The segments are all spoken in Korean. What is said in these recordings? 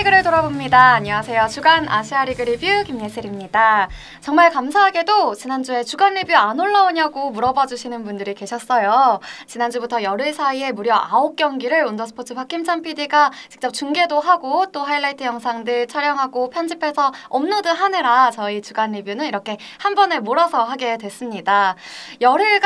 리그를 돌아봅니다. 안녕하세요. 주간 아시아 리그 리뷰 김예슬입니다. 정말 감사하게도 지난주에 주간 리뷰 안 올라오냐고 물어봐 주시는 분들이 계셨어요. 지난주부터 열흘 사이에 무려 9경기를 온더스포츠 박김찬 PD가 직접 중계도 하고 또 하이라이트 영상들 촬영하고 편집해서 업로드하느라 저희 주간 리뷰는 이렇게 한 번에 몰아서 하게 됐습니다. 열흘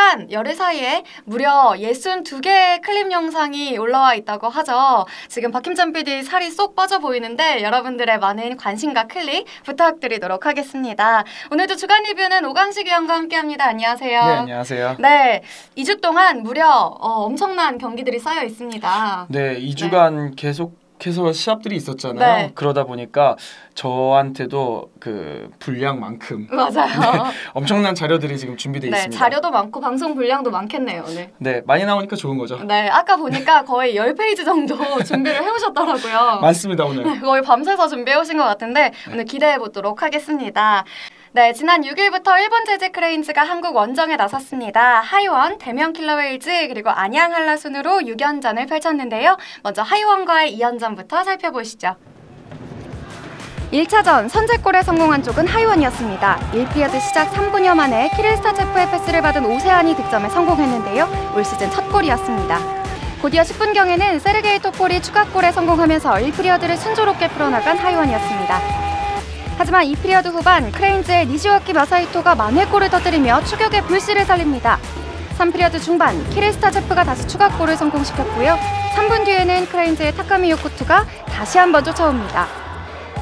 사이에 무려 62개의 클립 영상이 올라와 있다고 하죠. 지금 박김찬 PD 살이 쏙 빠져 보이는데 여러분들의 많은 관심과 클릭 부탁드리도록 하겠습니다. 오늘도 주간 리뷰는 오강식 위원과 함께합니다. 안녕하세요. 네, 안녕하세요. 네, 2주 동안 무려 엄청난 경기들이 쌓여 있습니다. 네, 2주간 계속해서 시합들이 있었잖아요. 네. 그러다 보니까 저한테도 그 분량만큼 맞아요. 네, 엄청난 자료들이 지금 준비되어 네, 있습니다. 자료도 많고 방송 분량도 많겠네요, 오늘. 네, 많이 나오니까 좋은 거죠. 네, 아까 보니까 거의 10페이지 정도 준비를 해오셨더라고요. 많습니다, 오늘. 거의 밤새서 준비해오신 것 같은데 오늘 기대해보도록 하겠습니다. 네, 지난 6일부터 일본 재즈 크레인즈가 한국 원정에 나섰습니다. 하이원, 대명 킬러웨일즈 그리고 안양 한라순으로 6연전을 펼쳤는데요. 먼저 하이원과의 2연전부터 살펴보시죠. 1차전 선제골에 성공한 쪽은 하이원이었습니다. 1피리어드 시작 3분여 만에 키릴 스타체프의 패스를 받은 오세안이 득점에 성공했는데요. 올 시즌 첫 골이었습니다. 곧이어 10분경에는 세르게이 토폴이 추가골에 성공하면서 1피리어드를 순조롭게 풀어나간 하이원이었습니다. 하지만 2피리어드 후반 크레인즈의 니시와키 마사히토가 만회골을 터뜨리며 추격의 불씨를 살립니다. 3피리어드 중반 키릴 스타체프가 다시 추가골을 성공시켰고요. 3분 뒤에는 크레인즈의 타카미 요코투가 다시 한번 쫓아옵니다.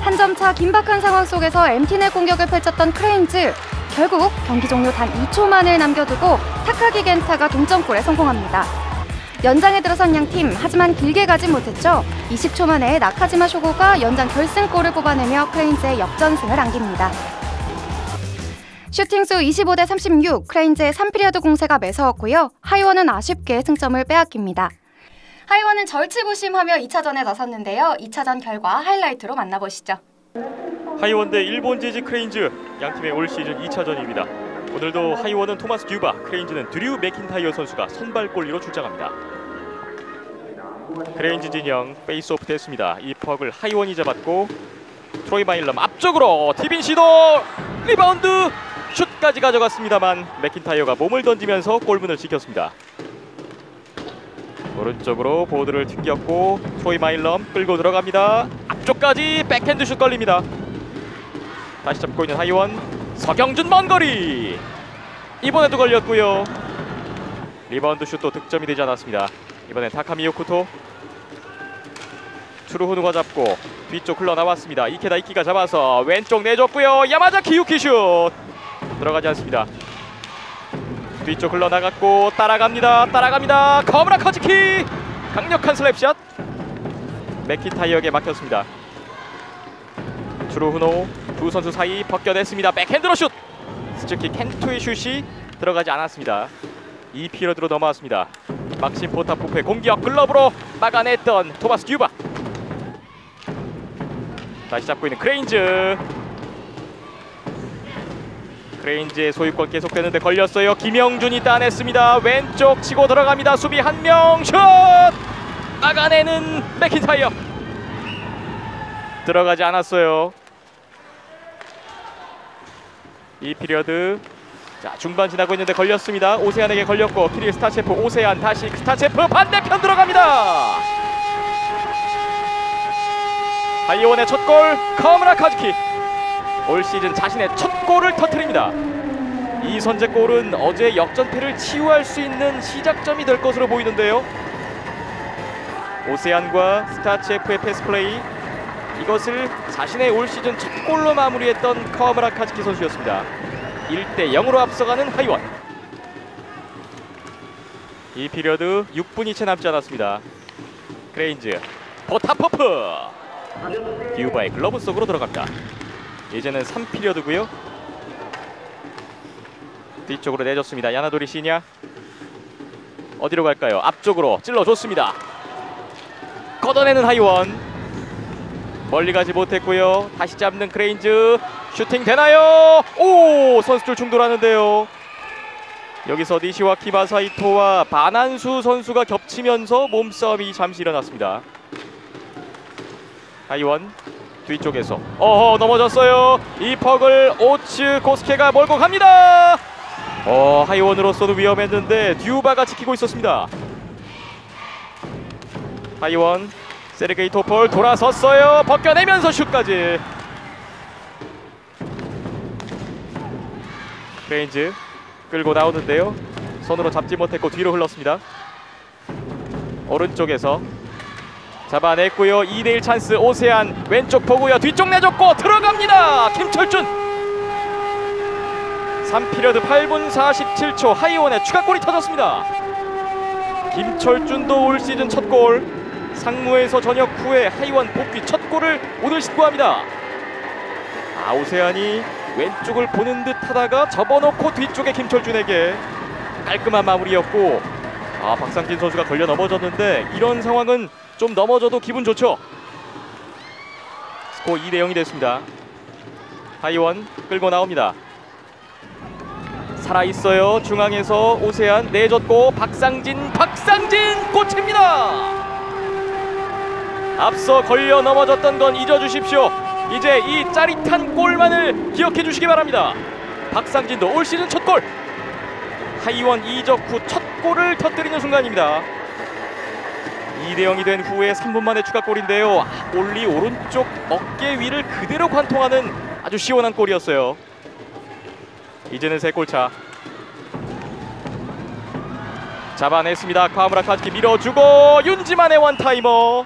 한 점 차 긴박한 상황 속에서 MT의 공격을 펼쳤던 크레인즈. 결국 경기 종료 단 2초만을 남겨두고 타카기 겐타가 동점골에 성공합니다. 연장에 들어선 양팀, 하지만 길게 가진 못했죠. 20초 만에 나카지마 쇼고가 연장 결승골을 뽑아내며 크레인즈의 역전승을 안깁니다. 슈팅수 25대 36, 크레인즈의 3피리어드 공세가 매서웠고요. 하이원은 아쉽게 승점을 빼앗깁니다. 하이원은 절치부심하며 2차전에 나섰는데요. 2차전 결과 하이라이트로 만나보시죠. 하이원 대 일본 재즈 크레인즈, 양팀의 올 시즌 2차전입니다. 오늘도 하이원은 토마스 듀바, 크레인즈는 드류 맥킨타이어 선수가 선발골리로 출장합니다. 크레인즈 진영 페이스오프 됐습니다. 이 퍽을 하이원이 잡았고 트로이 마일럼 앞쪽으로 티빈 시도, 리바운드, 슛까지 가져갔습니다만 맥킨타이어가 몸을 던지면서 골문을 지켰습니다. 오른쪽으로 보드를 튕겼고 트로이 마일럼 끌고 들어갑니다. 앞쪽까지 백핸드 슛 걸립니다. 다시 잡고 있는 하이원, 서경준 먼 거리, 이번에도 걸렸고요. 리바운드 슛도 득점이 되지 않았습니다. 이번엔 타카미 요코토, 추루후누가 잡고 뒤쪽 흘러나왔습니다. 이케다 이키가 잡아서 왼쪽 내줬고요. 야마자키 유키 슛 들어가지 않습니다. 뒤쪽 흘러나갔고 따라갑니다. 커무라 커즈키 강력한 슬랩샷, 맥킨타이어에게 막혔습니다. 추루후노 두 선수 사이 벗겨냈습니다. 백핸드로 슛, 스즈키 켄토의 슛이 들어가지 않았습니다. 2피리어드로 넘어왔습니다. 막심 포타포프의 공격 글러브로 막아냈던 토마스 듀바. 다시 잡고 있는 크레인즈의 소유권 계속되는데 걸렸어요. 김영준이 따냈습니다. 왼쪽 치고 들어갑니다. 수비 한 명 슛 막아내는 맥킨타이어, 들어가지 않았어요. 2피리어드 자 중반 지나고 있는데 걸렸습니다. 오세안에게 걸렸고 키릴 스타체프, 오세안 다시 스타체프 반대편 들어갑니다. 하이원의 첫 골, 커무라 카즈키 올 시즌 자신의 첫 골을 터뜨립니다. 이 선제골은 어제 역전패를 치유할 수 있는 시작점이 될 것으로 보이는데요. 오세안과 스타체프의 패스플레이, 이것을 자신의 올 시즌 첫 골로 마무리했던 카와무라 카즈키 선수였습니다. 1대 0으로 앞서가는 하이원. 이 피리어드 6분이 채 남지 않았습니다. 크레인즈 포타포프, 듀바의 글러브 속으로 들어갑니다. 이제는 3피리어드고요. 뒤쪽으로 내줬습니다. 야나도리 시냐 어디로 갈까요? 앞쪽으로 찔러줬습니다. 걷어내는 하이원, 멀리 가지 못했고요. 다시 잡는 크레인즈, 슈팅 되나요? 오, 선수들 충돌하는데요. 여기서 니시와키 마사히토와 바난수 선수가 겹치면서 몸싸움이 잠시 일어났습니다. 하이원 뒤쪽에서 넘어졌어요. 이 퍽을 오츠 고스케가 몰고 갑니다. 하이원으로서도 위험했는데 듀바가 지키고 있었습니다. 하이원 세르게이 토폴 돌아섰어요. 벗겨내면서 슛까지. 크레인즈 끌고 나오는데요. 손으로 잡지 못했고 뒤로 흘렀습니다. 오른쪽에서 잡아냈고요. 2대1 찬스 오세안 왼쪽 보고요. 뒤쪽 내줬고 들어갑니다. 김철준. 3피리어드 8분 47초 하이원의 추가골이 터졌습니다. 김철준도 올 시즌 첫 골. 상무에서 전역 후에 하이원 복귀 첫 골을 오늘 신고합니다. 오세안이 왼쪽을 보는 듯 하다가 접어놓고 뒤쪽에 김철준에게 깔끔한 마무리였고 박상진 선수가 걸려 넘어졌는데 이런 상황은 좀 넘어져도 기분 좋죠. 스코어 2대 0이 됐습니다. 하이원 끌고 나옵니다. 살아있어요. 중앙에서 오세안 내줬고 박상진 꽂힙니다. 앞서 걸려 넘어졌던 건 잊어주십시오. 이제 이 짜릿한 골만을 기억해 주시기 바랍니다. 박상진도 올 시즌 첫 골. 하이원 이적 후 첫 골을 터뜨리는 순간입니다. 2대 0이 된 후에 3분 만에 추가골인데요. 올리 오른쪽 어깨 위를 그대로 관통하는 아주 시원한 골이었어요. 이제는 3골차. 잡아냈습니다. 카와무라 카즈키 밀어주고 윤지만의 원타이머.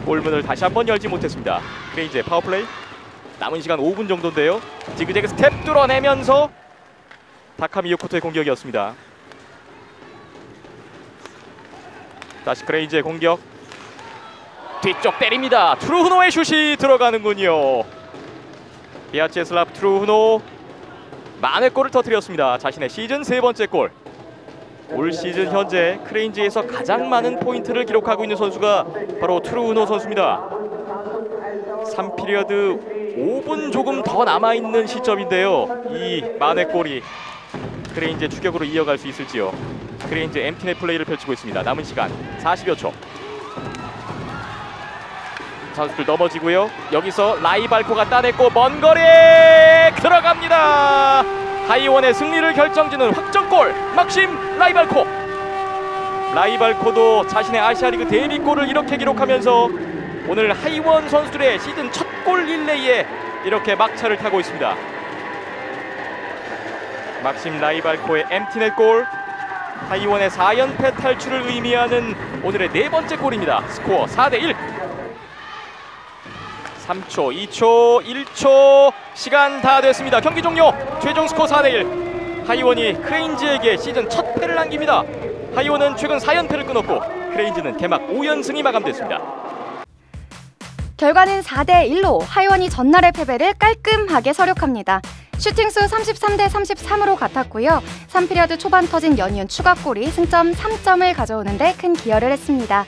골문을 다시 한번 열지 못했습니다. 크레인즈의 파워플레이. 남은 시간 5분 정도인데요. 지그재그 스텝 뚫어내면서 다카미 요코토의 공격이었습니다. 다시 크레인즈의 공격. 뒤쪽 때립니다. 트루흐노의 슛이 들어가는군요. 비아체슬라프 트루흐노 만회 골을 터뜨렸습니다. 자신의 시즌 3번째 골. 올 시즌 현재 크레인즈에서 가장 많은 포인트를 기록하고 있는 선수가 바로 트루흐노 선수입니다. 3피리어드 5분 조금 더 남아있는 시점인데요. 이 만회골이 크레인즈의 추격으로 이어갈 수 있을지요. 크레인즈 엠티넷 플레이를 펼치고 있습니다. 남은 시간 40여 초. 선수들 넘어지고요. 여기서 라이발코가 따냈고 먼 거리에 들어갑니다. 하이원의 승리를 결정짓는 확정골. 막심 라이발코. 라이발코도 자신의 아시아리그 데뷔골을 이렇게 기록하면서 오늘 하이원 선수들의 시즌 첫 골 릴레이에 이렇게 막차를 타고 있습니다. 막심 라이발코의 엠티넷 골. 하이원의 4연패 탈출을 의미하는 오늘의 4번째 골입니다. 스코어 4대 1. 3초, 2초, 1초 시간 다 됐습니다. 경기 종료. 최종 스코어 4대 1. 하이원이 크레인즈에게 시즌 첫 패를 남깁니다. 하이원은 최근 4연패를 끊었고 크레인즈는 개막 5연승이 마감됐습니다. 결과는 4대 1로 하이원이 전날의 패배를 깔끔하게 서력합니다. 슈팅수 33대 33으로 같았고요. 3피리어드 초반 터진 연이은 추가골이 승점 3점을 가져오는데 큰 기여를 했습니다.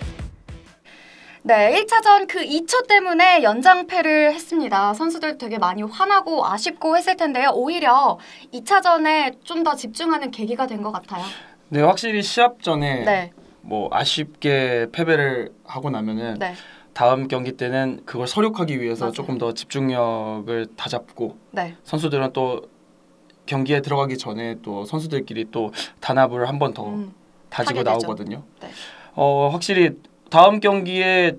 네, 1차전 그 2초 때문에 연장패를 했습니다. 선수들 되게 많이 화나고 아쉽고 했을 텐데요. 오히려 2차전에 좀 더 집중하는 계기가 된 것 같아요. 네, 확실히 시합 전에 네. 뭐 아쉽게 패배를 하고 나면은 네. 다음 경기 때는 그걸 서력하기 위해서 맞아요. 조금 더 집중력을 다잡고 네. 선수들은 또 경기에 들어가기 전에 또 선수들끼리 또 단합을 한 번 더 다지고 하게 되죠. 나오거든요. 네. 확실히 다음 경기를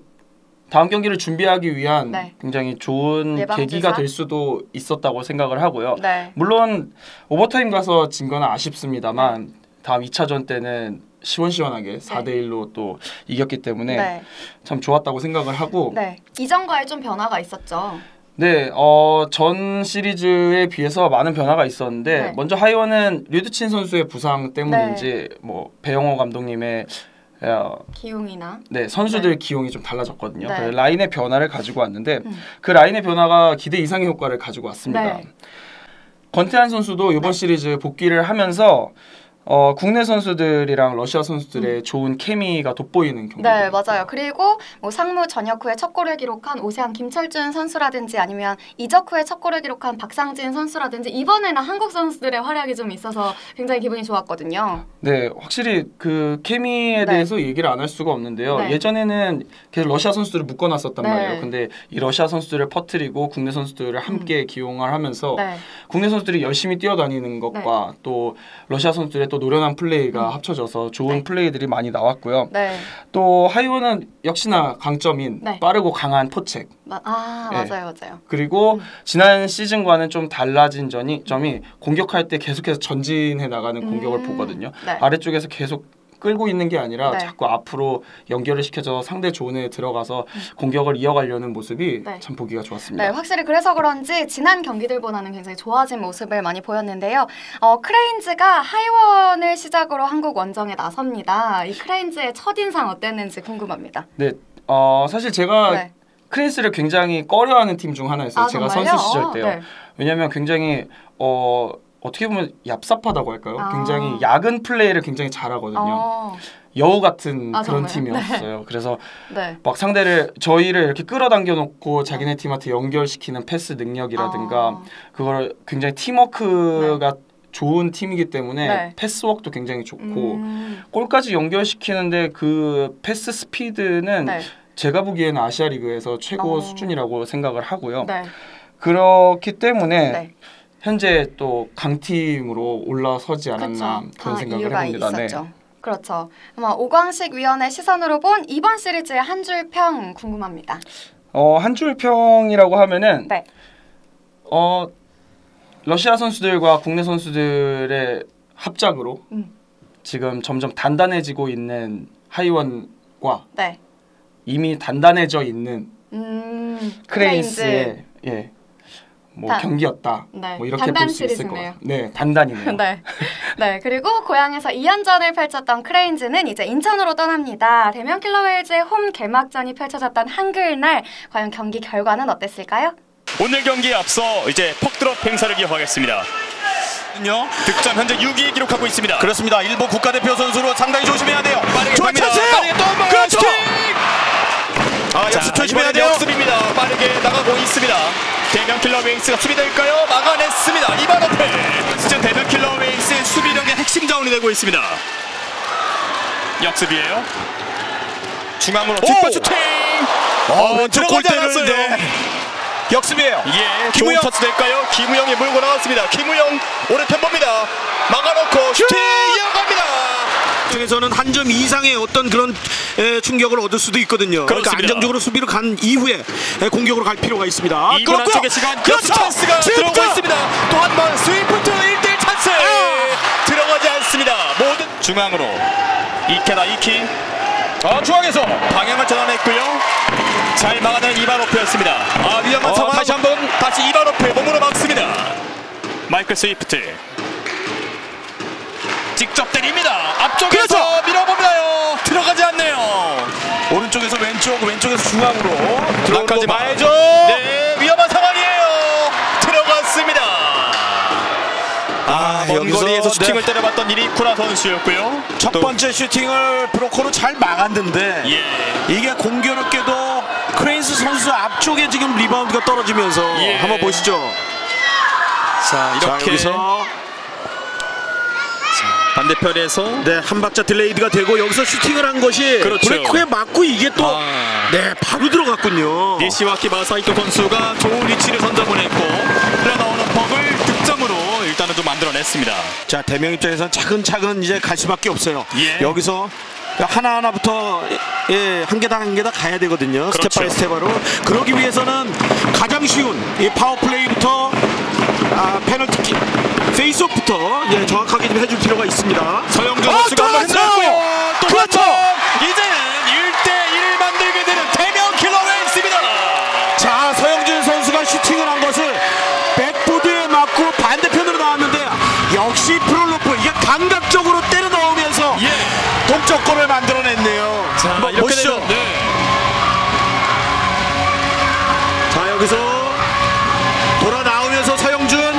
준비하기 위한 네. 굉장히 좋은 예방주사? 계기가 될 수도 있었다고 생각을 하고요. 네. 물론 오버타임 가서 진 건 아쉽습니다만 다음 2차전 때는 시원시원하게 4대 1로 또 이겼기 때문에 네. 참 좋았다고 생각을 하고 네. 이전과의 좀 변화가 있었죠. 네, 전 시리즈에 비해서 많은 변화가 있었는데 네. 먼저 하이원은 류드친 선수의 부상 때문인지 뭐 배영호 감독님의 기용이나 선수들 기용이 좀 달라졌거든요. 네. 그래서 라인의 변화를 가지고 왔는데 그 라인의 변화가 기대 이상의 효과를 가지고 왔습니다. 네. 권태환 선수도 이번 시리즈 복귀를 하면서 국내 선수들이랑 러시아 선수들의 좋은 케미가 돋보이는 경기. 네, 맞아요. 그리고 뭐 상무 전역 후에 첫 골을 기록한 오세환 김철준 선수라든지 아니면 이적 후에 첫 골을 기록한 박상진 선수라든지 이번에는 한국 선수들의 활약이 좀 있어서 굉장히 기분이 좋았거든요. 네, 확실히 그 케미에 대해서 얘기를 안 할 수가 없는데요. 네. 예전에는 계속 러시아 선수들을 묶어놨었단 네. 말이에요. 근데 이 러시아 선수들을 퍼뜨리고 국내 선수들을 함께 기용을 하면서 네. 국내 선수들이 열심히 뛰어다니는 것과 또 러시아 선수들의 또 노련한 플레이가 합쳐져서 좋은 네. 플레이들이 많이 나왔고요. 네. 또 하이원은 역시나 강점인 네. 빠르고 강한 포책. 네. 맞아요. 그리고 지난 시즌과는 좀 달라진 점이 공격할 때 계속해서 전진해 나가는 공격을 보거든요. 네. 아래쪽에서 계속 끌고 있는 게 아니라 네. 자꾸 앞으로 연결을 시켜서 상대 존에 들어가서 공격을 이어가려는 모습이 네. 참 보기가 좋았습니다. 네, 확실히 그래서 그런지 지난 경기들보다는 굉장히 좋아진 모습을 많이 보였는데요. 크레인즈가 하이원을 시작으로 한국 원정에 나섭니다. 이 크레인즈의 첫인상 어땠는지 궁금합니다. 네, 사실 제가 네. 크레인스를 굉장히 꺼려하는 팀 중 하나였어요. 제가 정말요? 선수 시절 때요. 네. 왜냐하면 굉장히 어떻게 보면 얍삽하다고 할까요? 아. 굉장히 야근 플레이를 굉장히 잘하거든요. 여우 같은 그런 정말요? 팀이었어요. 그래서 네. 막 저희를 이렇게 끌어당겨 놓고 자기네 팀한테 연결시키는 패스 능력이라든가 그걸 굉장히 팀워크가 좋은 팀이기 때문에 네. 패스워크도 굉장히 좋고 골까지 연결시키는데 그 패스 스피드는 네. 제가 보기에는 아시아 리그에서 최고 수준이라고 생각을 하고요. 네. 그렇기 때문에 네. 현재 또 강팀으로 올라서지 않았나 그쵸. 그런 생각을 이유가 해봅니다. 네. 있었죠. 그렇죠. 아마 오광식 위원의 시선으로 본 이번 시리즈의 한 줄 평 궁금합니다. 한 줄 평이라고 하면은 네. 러시아 선수들과 국내 선수들의 합작으로 지금 점점 단단해지고 있는 하이원과 네. 이미 단단해져 있는 크레인스의 경기였다. 네. 뭐 이렇게 볼 단단 수 있을 것 시리즈네요. 같아요. 네, 단단이네요. 네. 네. 그리고 고향에서 2연전을 펼쳤던 크레인즈는 이제 인천으로 떠납니다. 대면 킬러웨일즈의 홈 개막전이 펼쳐졌던 한글날 과연 경기 결과는 어땠을까요? 오늘 경기에 앞서 이제 퍽드롭 행사를 기억하겠습니다. 득점 현재 6위 기록하고 있습니다. 그렇습니다. 일본 국가대표 선수로 상당히 조심해야 돼요. 빠르게 좋은 갑니다. 찬스예요. 빠르게 또 한 번 그렇죠. 슈팅! 역습 조심해야 돼요. 역습입니다. 빠르게 나가고 있습니다. 대면 킬러 웨이스가 수비될까요? 막아냈습니다. 이번 어필. 시즌 대면 킬러 웨이스의 수비력의 핵심 자원이 되고 있습니다. 역습이에요. 중앙으로 뒷발 슈팅. 왼쪽 들어가지 골대를 않았어요. 역습이에요. 예, 김우영. 좋은 터치 될까요? 김우영이 몰고 나왔습니다. 김우영 오른편 봅니다. 막아놓고 슈팅 이어갑니다. 중에서는 한 점 이상의 어떤 그런 충격을 얻을 수도 있거든요. 그러니까 그렇습니다. 안정적으로 수비를 간 이후에 공격으로 갈 필요가 있습니다. 2분 안쪽의 시간 그렇죠. 찬스가 스위프트! 들어오고 있습니다. 또 한 번 스위프트 1대1 찬스 들어가지 않습니다. 모든 중앙으로 이케다 이키 중앙에서 방향을 전환했고요. 잘 막아내는 이바노프였습니다. 위험한 상황. 다시 한번 다시 이바노프 몸으로 막습니다. 마이클 스위프트 직접 때립니다. 앞쪽에서 그렇죠. 밀어봅니다요. 들어가지 않네요. 오른쪽에서 왼쪽에서 중앙으로 들어가지 말죠. 네, 위험한 상황이에요. 들어갔습니다. 먼 여기서, 거리에서 슈팅을 때려봤던 이리쿠라 선수였고요. 첫 번째 슈팅을 브로커로 잘 막았는데 이게 공교롭게도 크레인스 선수 앞쪽에 지금 리바운드가 떨어지면서 한번 보시죠. 자, 이렇게 여기서 반대편에서 한 박자 딜레이드가 되고 여기서 슈팅을 한 것이 그렇죠. 브레이크에 맞고 이게 또 바로 들어갔군요. 니시와키 마사이토 선수가 좋은 위치를 선점을 했고 흘러나오는 퍽을 득점으로 일단은 좀 만들어냈습니다. 자, 대명 입장에서는 차근차근 이제 갈 수밖에 없어요. 여기서 하나하나부터 한 계단 한 계단 가야 되거든요. 그렇죠. 스텝 바이 스텝으로. 그러기 위해서는 가장 쉬운 이 파워플레이부터 페널티킥, 페이스오프부터 정확하게 좀 해줄 필요가 있습니다. 서영준 선수가 한번 흔들었고요. 또 그렇죠. 이제는 1대1을 만들게 되는 대명 킬러 웨이스입니다. 자, 서영준 선수가 슈팅을 한 것을 백보드에 맞고 반대편으로 나왔는데 역시 프롤로프 이게 감각적으로 때려 넣으면서 동점골을 만들어냈네요. 자, 한번 이렇게 보시죠. 되면, 자, 여기서 돌아 나오면서 서영준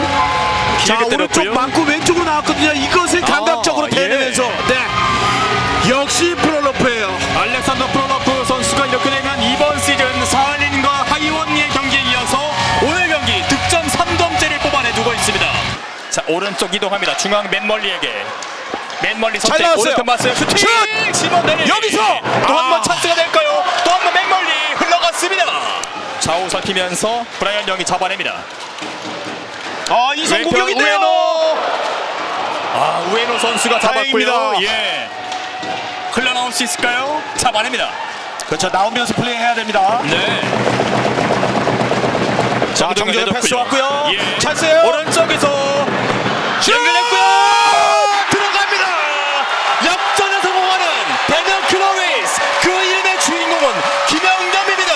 자, 길게 오른쪽 때렸고요. 맞고 왼쪽으로 나왔거든요. 이것을 감각적으로 예. 대내면서 네. 역시 프롤로프예요. 알렉산더 프롤로프 선수가 이렇게 되면 이번 시즌 사할린과 하이원의 경기에 이어서 오늘 경기 득점 3점째를 뽑아내두고 있습니다. 자, 오른쪽 이동합니다. 중앙 맨멀리에게. 맨멀리 선택. 나왔어요. 오른쪽 맞어요. 슈팅! 슛! 집어내는 여기서! 또 한 번 아. 찬스가 될까요? 또 한 번 맨멀리 흘러갔습니다. 좌우 살피면서 브라이언 영이 잡아냅니다. 이성 왼편 공격인데요. 우에노 선수가 잡았고요. 다행입니다. 예. 흘러나올 수 있을까요? 잡아냅니다. 그렇죠. 나오면서 플레이해야 됩니다. 네. 자, 정준호 패스 왔고요. 예. 찬스예요. 오른쪽에서 연결했고요. 들어갑니다. 역전에 성공하는 데니얼 클로리스. 그 이름의 주인공은 김영겸입니다.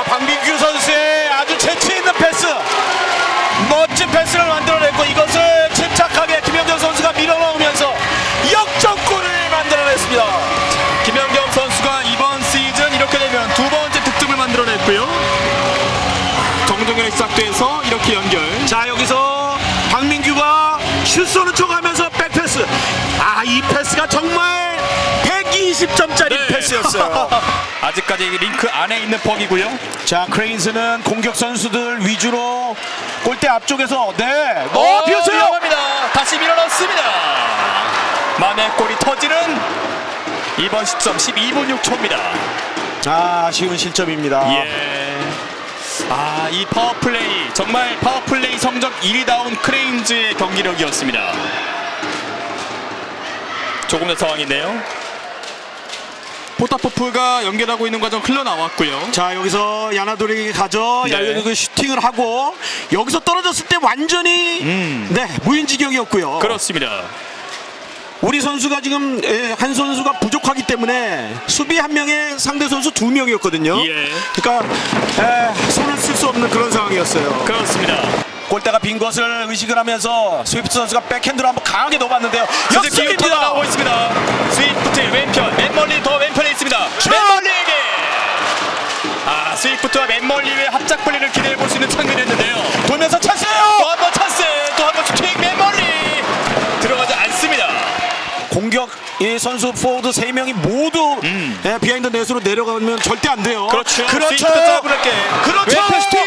박민규 선수의 아주 재치 있는 패스. 멋진 패스를 만들어냈고 이것을 침착하게 김영겸 선수가 밀어넣으면서 역전골을 만들어냈습니다. 김영겸 선수가 이번 시즌 이렇게 되면 두 번째 득점을 만들어냈고요. 정동현의 시작돼서 이렇게 연결. 자, 여기서 박민규가 슛 쏘는 척 하면서 백패스. 이 패스가 정말 120점짜리 네. 패스였어요. 아직까지 링크 안에 있는 퍽이고요. 자, 크레인스는 공격 선수들 위주로 골대 앞쪽에서 비었어요. 위험합니다. 다시 밀어넣습니다. 만의 골이 터지는 이번 시점 12분 6초입니다. 아쉬운 실점입니다. 예. 이 파워플레이 정말 파워플레이 성적 1위다운 크레인즈의 경기력이었습니다. 조금 더 상황인데요. 포타포프가 연결하고 있는 과정 흘러나왔고요. 자, 여기서 야나도리에게 가죠. 네. 여기서 슈팅을 하고 여기서 떨어졌을 때 완전히 무인지경이었고요. 그렇습니다. 우리 선수가 지금 한 선수가 부족하기 때문에 수비 한 명에 상대 선수 2명이었거든요. 예. 그러니까 손을 쓸 수 없는 그런 상황이었어요. 그렇습니다. 골대가 빈 것을 의식을 하면서 스위프트 선수가 백핸드로 한번 강하게 넣어봤는데요. 역습입니다. 역습입니다. 나오고 있습니다. 스위프트 왼편, 맨멀리 더 왼편에 있습니다. 맨멀리에게. 스위프트와 맨멀리의 합작 플레이를 기대해 볼 수 있는 장면이었는데요. 돌면서 찬스예요. 또 한 번 찬스, 또 한 번 슈팅. 맨멀리 들어가지 않습니다. 공격 이 선수 포워드 3명이 모두 비하인드 넷으로 내려가면 절대 안 돼요. 그렇죠. 그렇죠. 스위프트 짧게. 그렇죠. 왼편 슈팅.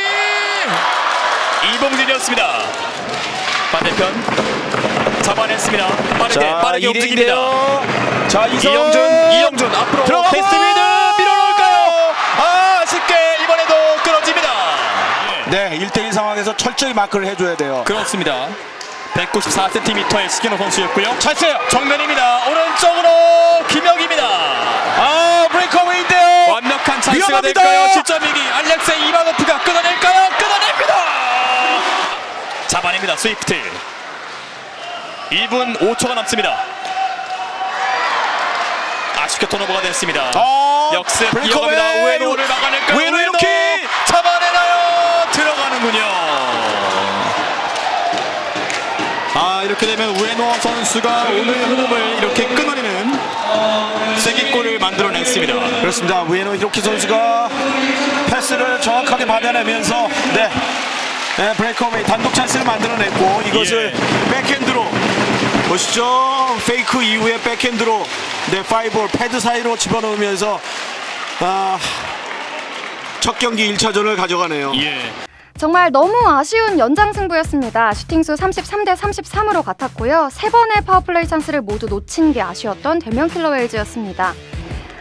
이봉진이었습니다. 반대편 잡아냈습니다. 빠르게 움직입니다. 자, 이영준 앞으로 들어가고! 패스미드 밀어넣을까요? 아쉽게 이번에도 끊어집니다. 네, 1대1 상황에서 철저히 마크를 해줘야 돼요. 그렇습니다. 194cm의 시기노 선수였고요. 찬스예요. 정면입니다. 오른쪽으로 김혁입니다. 브레이크어웨이인데요. 완벽한 찬스가 위험합니다. 될까요? 실점이기 알렉세이 이바노프가 끊어낼까요? 끊어냅니다. 잡아냅니다. 스위프트. 1분 5초가 남습니다. 아쉽게 턴오버가 됐습니다. 역습 브레이크어웨이. 이어갑니다. 우에노를 막아낼까요? 우에노 이렇게 잡아내나요? 들어가는군요. 이렇게 되면 우에노 선수가 오늘 흐름을 이렇게 끊어내는 쐐기골을 만들어냈습니다. 그렇습니다. 우에노 히로키 선수가 패스를 정확하게 받아내면서 브레이크어웨이 단독 찬스를 만들어냈고 이것을 백핸드로 보시죠. 페이크 이후에 백핸드로 파이볼 패드 사이로 집어넣으면서 첫 경기 1차전을 가져가네요. 예. 정말 너무 아쉬운 연장 승부였습니다. 슈팅수 33대 33으로 같았고요. 3번의 파워플레이 찬스를 모두 놓친 게 아쉬웠던 대면 킬러 웨일즈였습니다.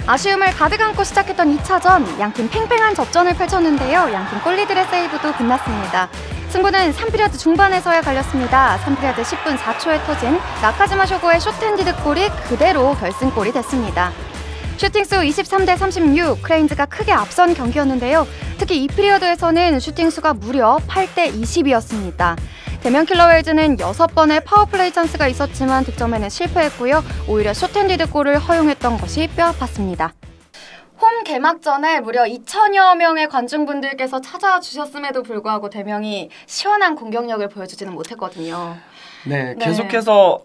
아쉬움을 가득 안고 시작했던 2차전, 양팀 팽팽한 접전을 펼쳤는데요. 양팀 골리들의 세이브도 빛났습니다. 승부는 3피리어드 중반에서야 갈렸습니다. 3피리어드 10분 4초에 터진 나카지마 쇼고의 숏핸디드 골이 그대로 결승골이 됐습니다. 슈팅수 23대 36, 크레인즈가 크게 앞선 경기였는데요. 특히 이 피리어드에서는 슈팅수가 무려 8대 20이었습니다. 대면 킬러 웨일즈는 6번의 파워플레이 찬스가 있었지만 득점에는 실패했고요. 오히려 숏핸디드 골을 허용했던 것이 뼈아팠습니다. 홈 개막전에 무려 2천여 명의 관중분들께서 찾아와 주셨음에도 불구하고 대명이 시원한 공격력을 보여주지는 못했거든요. 네, 계속해서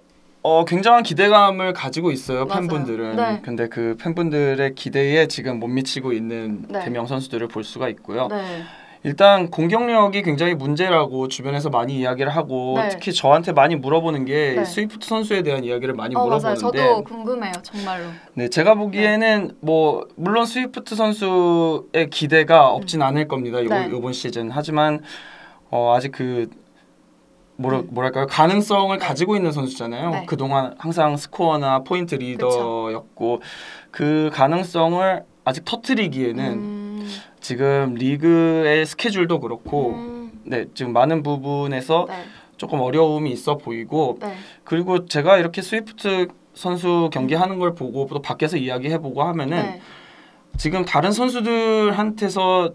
굉장한 기대감을 가지고 있어요. 맞아요. 팬분들은. 네. 근데 그 팬분들의 기대에 지금 못 미치고 있는 네. 대명 선수들을 볼 수가 있고요. 네. 일단 공격력이 굉장히 문제라고 주변에서 많이 이야기를 하고 네. 특히 저한테 많이 물어보는 게 네. 스위프트 선수에 대한 이야기를 많이 맞아요. 물어보는데 저도 궁금해요. 정말로. 네, 제가 보기에는 뭐 물론 스위프트 선수의 기대가 없진 않을 겁니다. 네. 이번 시즌. 하지만 아직 그 뭐랄까요? 가능성을 가지고 있는 선수잖아요. 네. 그동안 항상 스코어나 포인트 리더였고 그 가능성을 아직 터뜨리기에는 지금 리그의 스케줄도 그렇고 네, 지금 많은 부분에서 네. 조금 어려움이 있어 보이고 네. 그리고 제가 이렇게 스위프트 선수 경기하는 걸 보고 또 밖에서 이야기해보고 하면은 네. 지금 다른 선수들한테서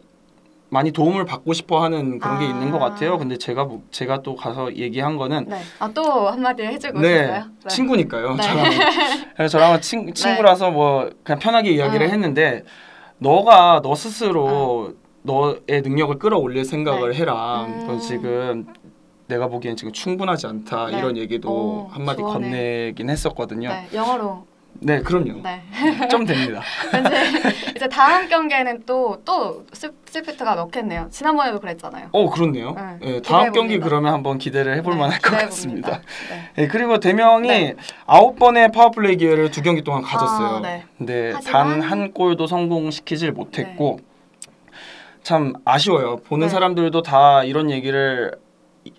많이 도움을 받고 싶어하는 그런 게 있는 것 같아요. 근데 제가 또 가서 얘기한 거는 네. 또 한마디 해주고 네, 싶어요. 네. 친구니까요. 네. 그래서 저랑은 친구라서 뭐 그냥 편하게 이야기를 했는데 너가 너 스스로 너의 능력을 끌어올릴 생각을 네. 해라. 너 지금 내가 보기엔 지금 충분하지 않다. 네. 이런 얘기도 한마디 조언을. 건네긴 했었거든요. 네. 영어로. 네, 그럼요. 네. 좀 됩니다. 이제 다음 경기에는 또 스위프트가 넣겠네요. 지난번에도 그랬잖아요. 그렇네요. 네, 네, 다음 기대해봅니다. 경기 그러면 한번 기대를 해볼 네, 만할 것 기대해봅니다. 같습니다. 네. 네, 그리고 대명이 네. 9번의 파워플레이 기회를 2경기 동안 가졌어요. 네. 근데 하지만- 단 한 골도 성공시키질 못했고 참 아쉬워요. 보는 네. 사람들도 다 이런 얘기를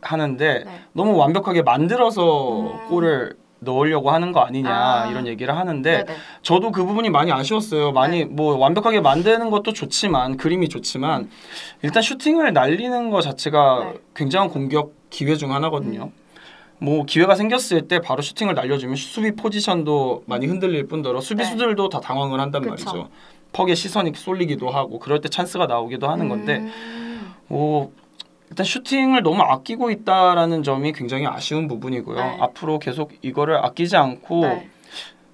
하는데 네. 너무 완벽하게 만들어서 골을 넣으려고 하는 거 아니냐 이런 얘기를 하는데 네네. 저도 그 부분이 많이 아쉬웠어요. 많이 뭐 완벽하게 만드는 것도 좋지만 그림이 좋지만 일단 슈팅을 날리는 것 자체가 네. 굉장한 공격 기회 중 하나거든요. 뭐 기회가 생겼을 때 바로 슈팅을 날려주면 수비 포지션도 많이 흔들릴 뿐더러 수비수들도 다 당황을 한단 그쵸. 말이죠. 퍽에 시선이 쏠리기도 하고 그럴 때 찬스가 나오기도 하는 건데 뭐 일단 슈팅을 너무 아끼고 있다라는 점이 굉장히 아쉬운 부분이고요. 네. 앞으로 계속 이거를 아끼지 않고 네.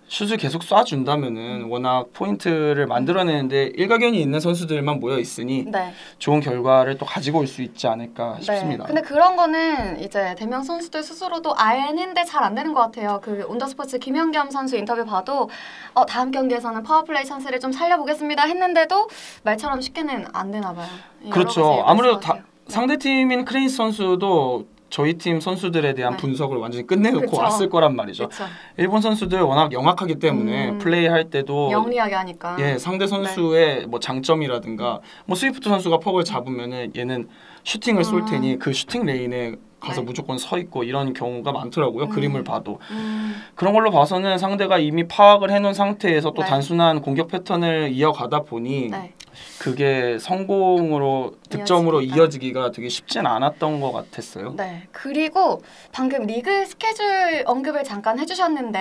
슛을 계속 쏴준다면은 워낙 포인트를 만들어내는데 일가견이 있는 선수들만 모여 있으니 네. 좋은 결과를 또 가지고 올 수 있지 않을까 싶습니다. 근데 그런 거는 이제 대명 선수들 스스로도 아는데 잘 안 되는 것 같아요. 그 온더스포츠 김연겸 선수 인터뷰 봐도 다음 경기에서는 파워플레이 찬스를 좀 살려보겠습니다 했는데도 말처럼 쉽게는 안 되나 봐요. 여러 가지 그렇죠. 이유가 아무래도 있을 것 같아요. 상대 팀인 크레인스 선수도 저희 팀 선수들에 대한 네. 분석을 완전히 끝내놓고 그쵸. 왔을 거란 말이죠. 그렇죠. 일본 선수들 워낙 영악하기 때문에 플레이할 때도 영리하게 하니까. 상대 선수의 뭐 장점이라든가 뭐 스위프트 선수가 퍽을 잡으면은 얘는 슈팅을 쏠 테니 그 슈팅 레인에 가서 네. 무조건 서 있고 이런 경우가 많더라고요. 그림을 봐도. 그런 걸로 봐서는 상대가 이미 파악을 해놓은 상태에서 또 네. 단순한 공격 패턴을 이어가다 보니 네. 그게 성공으로 득점으로 이어지기가 되게 쉽진 않았던 것 같았어요. 네. 그리고 방금 리그 스케줄 언급을 잠깐 해주셨는데.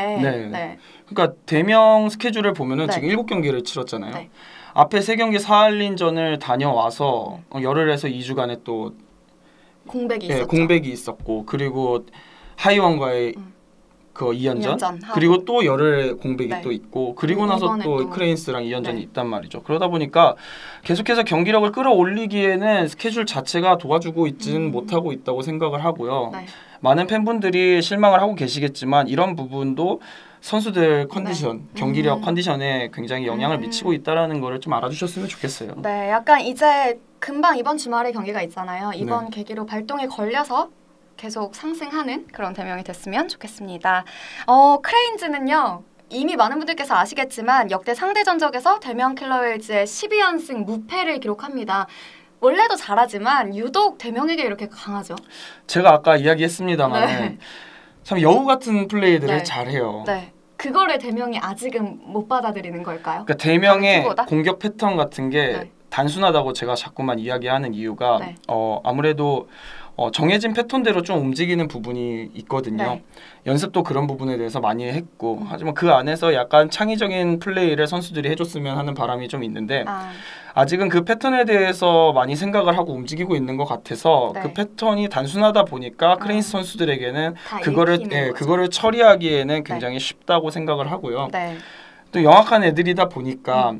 네. 그러니까 대명 스케줄을 보면은 네. 지금 7경기를 치렀잖아요. 네. 앞에 3경기 4할린전을 다녀와서 열흘에서 2주간의 또 공백이 있었죠. 공백이 있었고 그리고 하이원과의 그 2연전 하고. 그리고 또 열흘 공백이 네. 또 있고 그리고 나서 이번에 또 또. 크레인스랑 2연전이 네. 있단 말이죠. 그러다 보니까 계속해서 경기력을 끌어올리기에는 스케줄 자체가 도와주고 있지는 못하고 있다고 생각을 하고요. 네. 많은 팬분들이 실망을 하고 계시겠지만 이런 부분도 선수들 컨디션, 경기력 컨디션에 굉장히 영향을 미치고 있다라는 거를 좀 알아주셨으면 좋겠어요. 네, 약간 이제 금방 이번 주말에 경기가 있잖아요. 이번 계기로 발동에 걸려서 계속 상승하는 그런 대명이 됐으면 좋겠습니다. 크레인즈는요. 이미 많은 분들께서 아시겠지만 역대 상대 전적에서 대명 킬러웨이즈의 12연승 무패를 기록합니다. 원래도 잘하지만 유독 대명에게 이렇게 강하죠. 제가 아까 이야기했습니다만 네. 참 여우 같은 플레이들을 네. 잘해요. 네, 그거를 대명이 아직은 못 받아들이는 걸까요? 그러니까 대명의 다른 팀보다? 공격 패턴 같은 게 네. 단순하다고 제가 자꾸만 이야기하는 이유가 네. 아무래도 정해진 패턴대로 좀 움직이는 부분이 있거든요. 네. 연습도 그런 부분에 대해서 많이 했고 하지만 그 안에서 약간 창의적인 플레이를 선수들이 해줬으면 하는 바람이 좀 있는데 아직은 그 패턴에 대해서 많이 생각을 하고 움직이고 있는 것 같아서 네. 그 패턴이 단순하다 보니까 크레인스 선수들에게는 다 그거를 읽히는 거죠. 그거를 처리하기에는 굉장히 쉽다고 생각을 하고요. 네. 또 영악한 애들이다 보니까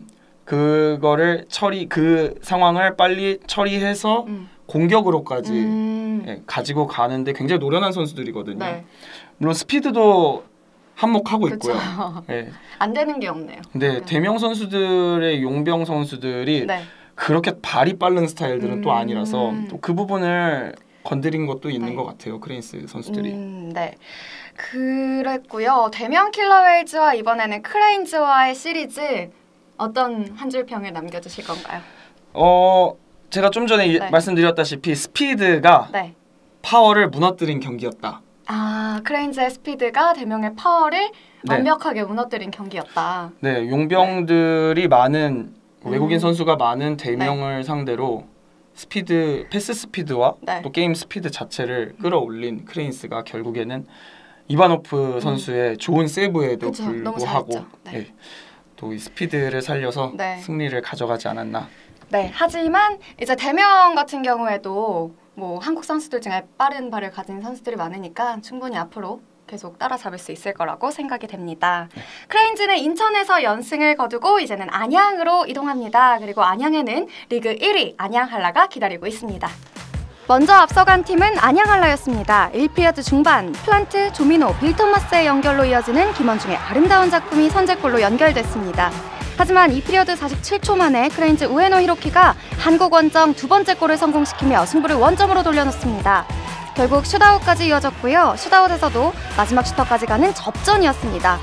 그거를 그 상황을 빨리 처리해서 공격으로까지 가지고 가는데 굉장히 노련한 선수들이거든요. 네. 물론 스피드도 한몫하고 그쵸. 있고요. 예. 안 되는 게 없네요. 근데 대명 선수들의 용병 선수들이 네. 그렇게 발이 빠른 스타일들은 또 아니라서 또 그 부분을 건드린 것도 있는 네. 것 같아요. 크레인스 선수들이. 네. 그랬고요. 대면 킬러 웨일즈와 이번에는 크레인즈와의 시리즈 어떤 한 줄 평을 남겨주실 건가요? 제가 좀 전에 네. 말씀드렸다시피 스피드가 네. 파워를 무너뜨린 경기였다. 아, 크레인즈의 스피드가 대명의 파워를 네. 완벽하게 무너뜨린 경기였다. 네, 용병들이 많은 외국인 선수가 많은 대명을 상대로 패스 스피드와 네. 또 게임 스피드 자체를 끌어올린 크레인스가 결국에는 이바노프 선수의 좋은 세이브에도 그쵸, 너무 불구하고 잘했죠. 네. 또 이 스피드를 살려서 네. 승리를 가져가지 않았나. 네, 하지만 이제 대명 같은 경우에도 뭐 한국 선수들 중에 빠른 발을 가진 선수들이 많으니까 충분히 앞으로 계속 따라잡을 수 있을 거라고 생각이 됩니다. 크레인즈는 인천에서 연승을 거두고 이제는 안양으로 이동합니다. 그리고 안양에는 리그 1위 안양 한라가 기다리고 있습니다. 먼저 앞서간 팀은 안양 한라였습니다. 1피리어드 중반 플란트, 조민호, 빌토마스의 연결로 이어지는 김원중의 아름다운 작품이 선제골로 연결됐습니다. 하지만 2피리어드 47초 만에 크레인즈 우에노 히로키가 한국 원정 두 번째 골을 성공시키며 승부를 원점으로 돌려놓습니다. 결국 슛아웃까지 이어졌고요. 슛아웃에서도 마지막 슈터까지 가는 접전이었습니다.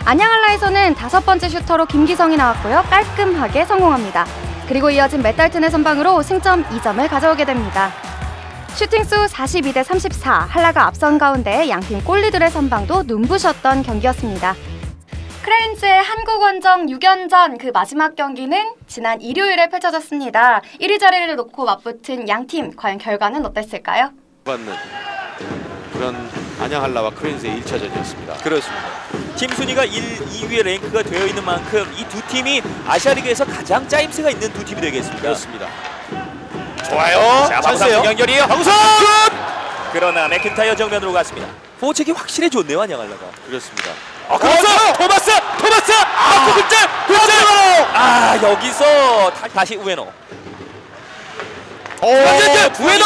안양 한라에서는 5번째 슈터로 김기성이 나왔고요. 깔끔하게 성공합니다. 그리고 이어진 맷달튼의 선방으로 승점 2점을 가져오게 됩니다. 슈팅수 42대 34, 한라가 앞선 가운데 양팀 골리들의 선방도 눈부셨던 경기였습니다. 크레인즈의 한국 원정 6연전 그 마지막 경기는 지난 일요일에 펼쳐졌습니다. 1위 자리를 놓고 맞붙은 양팀, 과연 결과는 어땠을까요? 받는 그런 안양 한라와 크레인즈의 1차전이었습니다. 그렇습니다. 팀 순위가 2위에 랭크가 되어 있는 만큼 이 두 팀이 아시아리그에서 가장 짜임새가 있는 두 팀이 되겠습니다. 그렇습니다. 좋아요. 자, 찬스예요. 방상 연결이에요. 방선! 그러나 맥킨타이어 정면으로 갔습니다. 포책이 확실히 좋네요, 안양 한라가. 그렇습니다. 토마스! 아, 여기서 다시 우에노. 우에노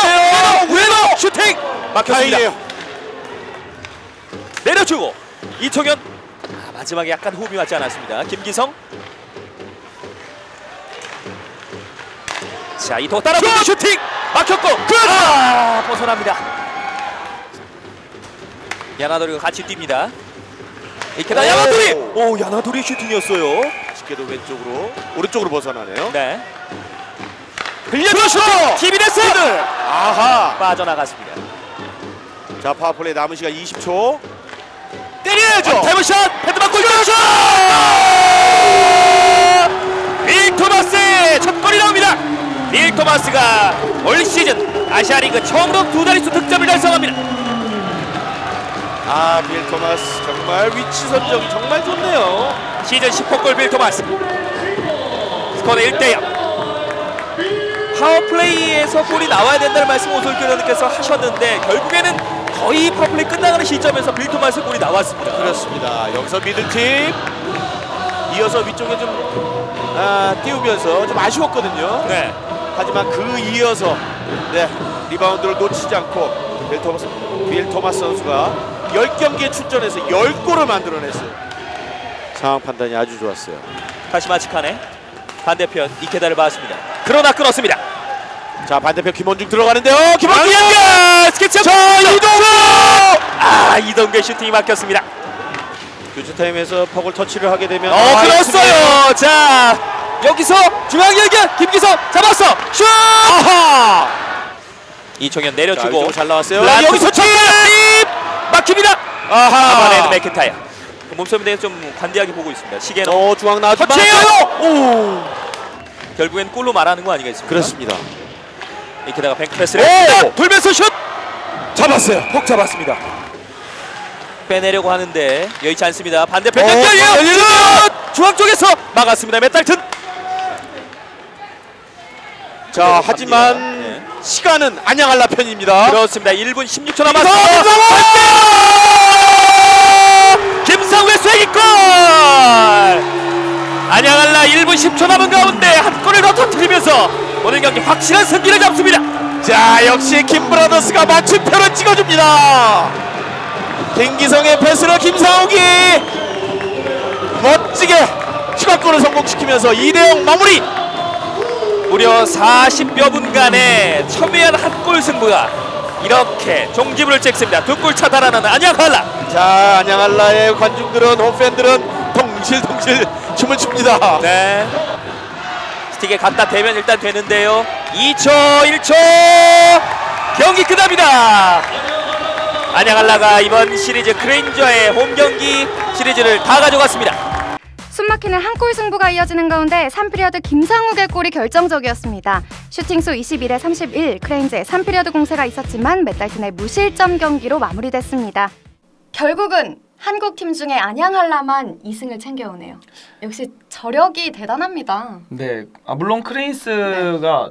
슈팅 막혔습니다. 다행이에요. 내려주고 이청현. 마지막에 약간 호흡이 맞지 않았습니다. 김기성. 자, 이토 따라붙는 슈팅 막혔고 벗어납니다. 야나도리가 같이 뜁니다. 이케다 야나도리. 오, 야나도리 슈팅이었어요. 쉽게도 왼쪽으로 오른쪽으로 벗어나네요. 네. 흘려줘 슈팅. TBS 아하. 빠져나갔습니다. 자, 파워플레이 남은 시간 20초. 때려야죠. 타임샷. 헤드 맞고 슛. 빌 토마스의 첫 골이 나옵니다. 빌 토마스가 올 시즌 아시아리그 처음으로 2자릿수 득점을 달성합니다. 아, 빌 토마스 정말 위치 선정이 정말 좋네요. 시즌 10호 골 빌 토마스. 스코어 1대0. 파워플레이에서 골이 나와야 된다는 말씀 오솔길 의원님께서 하셨는데 결국에는 거의 파워플레이 끝나가는 시점에서 빌 토마스 골이 나왔습니다. 그렇습니다. 여기서 미들팀 이어서 위쪽에 좀 띄우면서 좀 아쉬웠거든요. 네. 하지만 그 이어서 리바운드를 놓치지 않고 빌 토마스 선수가 10경기에 출전해서 10골을 만들어냈어요. 상황 판단이 아주 좋았어요. 다시 마치카네 반대편 이케다를 봤습니다. 그러나 끊었습니다. 자, 반대편 김원중 들어가는데요. 김원중 연결! 스케치 자, 이동규! 이동규의 슈팅이 막혔습니다. 교체타임에서 퍽을 터치를 하게 되면 그렇어요. 자, 여기서 중앙 연결 김기성 잡았어. 슛! 아하! 이청현 내려주고 잘 나왔어요. 여기서 첫 막힙니다. 아하! 이번에는 맥킨타이어. 몸싸움에 대해서 좀 관대하게 보고 있습니다. 시계는 중앙 나왔지만 터치예요. 결국엔 골로 말하는 거 아니겠습니까? 그렇습니다. 이렇게다가 뱅크패스를 했습니다. 돌면서 슛! 잡았어요. 폭 잡았습니다. 빼내려고 하는데 여의치 않습니다. 반대편 열려요! 연결이에요. 슛! 중앙 쪽에서 막았습니다. 맷달튼. 자, 하지만 네. 시간은 안양 한라 편입니다. 그렇습니다. 1분 16초 남았습니다. 김상우의 쐐기골! 안양 한라 1분 10초 남은 가운데 한 골을 더 터뜨리면서 오늘 경기 확실한 승기를 잡습니다. 자, 역시 김브라더스가 맞춤표를 찍어줍니다. 김기성의 패스로 김상욱이 멋지게 추가골을 성공시키면서 2대0 마무리. 무려 40여 분간의 첨예한 한 골 승부가 이렇게 종지부를 찍습니다. 두 골 차 달아나는 안양한라. 자, 안양한라의 관중들은 홈팬들은 동실동실 춤을 춥니다. 네. 스틱에 갖다 대면 일단 되는데요. 2초, 1초 경기 끝납니다. 안양한라가 이번 시리즈 크레인저의 홈 경기 시리즈를 다 가져갔습니다. 숨막히는 한 골 승부가 이어지는 가운데 3피리어드 김상욱의 골이 결정적이었습니다. 슈팅수 21에 31, 크레인즈의 3피리어드 공세가 있었지만 맷달튼의 무실점 경기로 마무리됐습니다. 결국은 한국 팀 중에 안양한라만 2승을 챙겨오네요. 역시 저력이 대단합니다. 네, 물론 크레인스가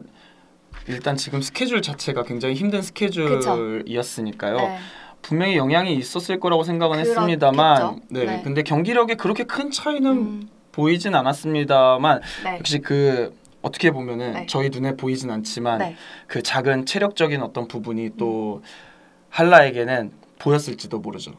일단 지금 스케줄 자체가 굉장히 힘든 스케줄이었으니까요. 네. 분명히 영향이 있었을 거라고 생각은 했습니다만, 네, 근데 경기력에 그렇게 큰 차이는 보이진 않았습니다만, 역시 그 어떻게 보면은 저희 눈에 보이진 않지만 그 작은 체력적인 어떤 부분이 또 한라에게는 보였을지도 모르죠.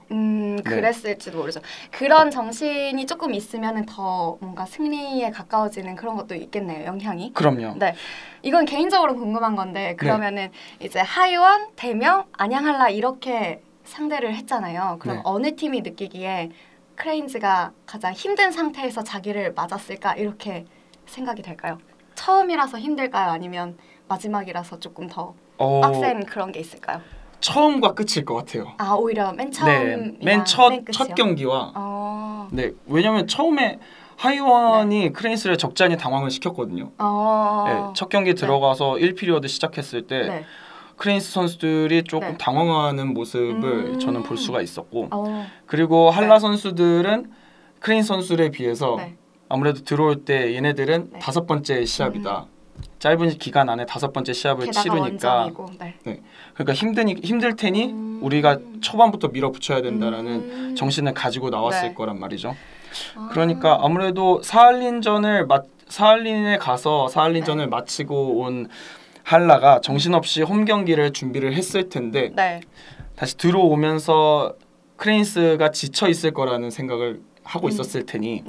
그랬을지도 모르죠. 그런 정신이 조금 있으면 더 뭔가 승리에 가까워지는 그런 것도 있겠네요. 영향이. 그럼요. 네, 이건 개인적으로 궁금한 건데 그러면은 이제 하이원, 대명, 안양한라 이렇게 상대를 했잖아요. 그럼 어느 팀이 느끼기에 크레인즈가 가장 힘든 상태에서 자기를 맞았을까 이렇게 생각이 될까요? 처음이라서 힘들까요? 아니면 마지막이라서 조금 더 빡센 그런 게 있을까요? 처음과 끝일 것 같아요. 아, 오히려 맨 처음, 맨 첫 경기와 네, 왜냐면 처음에 하이원이 크레인스를 적잖이 당황을 시켰거든요. 네, 첫 경기 들어가서 1피리어드 시작했을 때 크레인스 선수들이 조금 당황하는 모습을 저는 볼 수가 있었고 그리고 한라 선수들은 크레인스 선수들에 비해서 아무래도 들어올 때 얘네들은 5번째 시합이다. 짧은 기간 안에 5번째 시합을 치르니까 그러니까 힘들 테니 우리가 초반부터 밀어붙여야 된다라는 정신을 가지고 나왔을 거란 말이죠. 그러니까 아무래도 사할린에 가서 사할린전을 마치고 온 한라가 정신없이 홈 경기를 준비를 했을 텐데 다시 들어오면서 크레인스가 지쳐 있을 거라는 생각을 하고 있었을 테니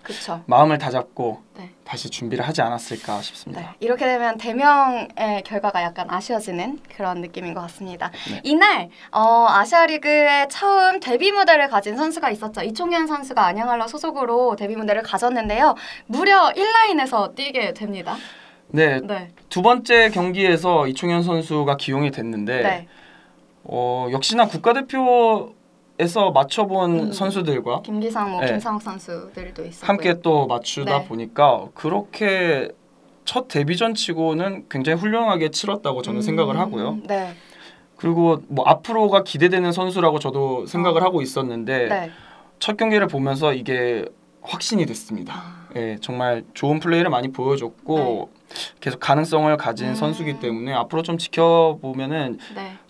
그쵸. 마음을 다잡고 다시 준비를 하지 않았을까 싶습니다. 이렇게 되면 대명의 결과가 약간 아쉬워지는 그런 느낌인 것 같습니다. 이날 아시아리그에 처음 데뷔 무대를 가진 선수가 있었죠. 이총현 선수가 안양한라 소속으로 데뷔 무대를 가졌는데요. 무려 1라인에서 뛰게 됩니다. 두 번째 경기에서 이총현 선수가 기용이 됐는데 역시나 국가대표에서 맞춰본 선수들과 김기상, 김상욱 선수들도 있었고요. 함께 또 맞추다 보니까 그렇게 첫 데뷔전 치고는 굉장히 훌륭하게 치렀다고 저는 생각을 하고요. 그리고 뭐 앞으로가 기대되는 선수라고 저도 생각을 하고 있었는데 첫 경기를 보면서 이게 확신이 됐습니다. 정말 좋은 플레이를 많이 보여줬고 계속 가능성을 가진 선수이기 때문에 앞으로 좀 지켜보면은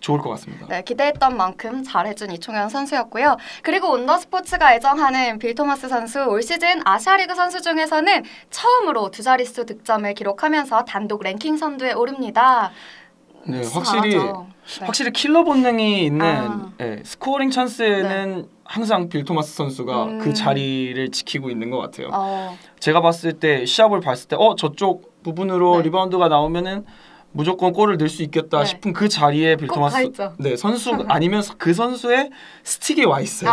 좋을 것 같습니다. 기대했던 만큼 잘해준 이총현 선수였고요. 그리고 온더스포츠가 애정하는 빌 토마스 선수 올 시즌 아시아리그 선수 중에서는 처음으로 두 자릿수 득점을 기록하면서 단독 랭킹 선두에 오릅니다. 확실히 킬러 본능이 있는 스코어링 찬스에는 항상 빌 토마스 선수가 그 자리를 지키고 있는 것 같아요. 제가 봤을 때 시합을 봤을 때 저쪽 부분으로 리바운드가 나오면은 무조건 골을 넣을 수 있겠다 싶은 그 자리에 빌 토마스 선수 아니면 그 선수의 스틱이 와 있어요.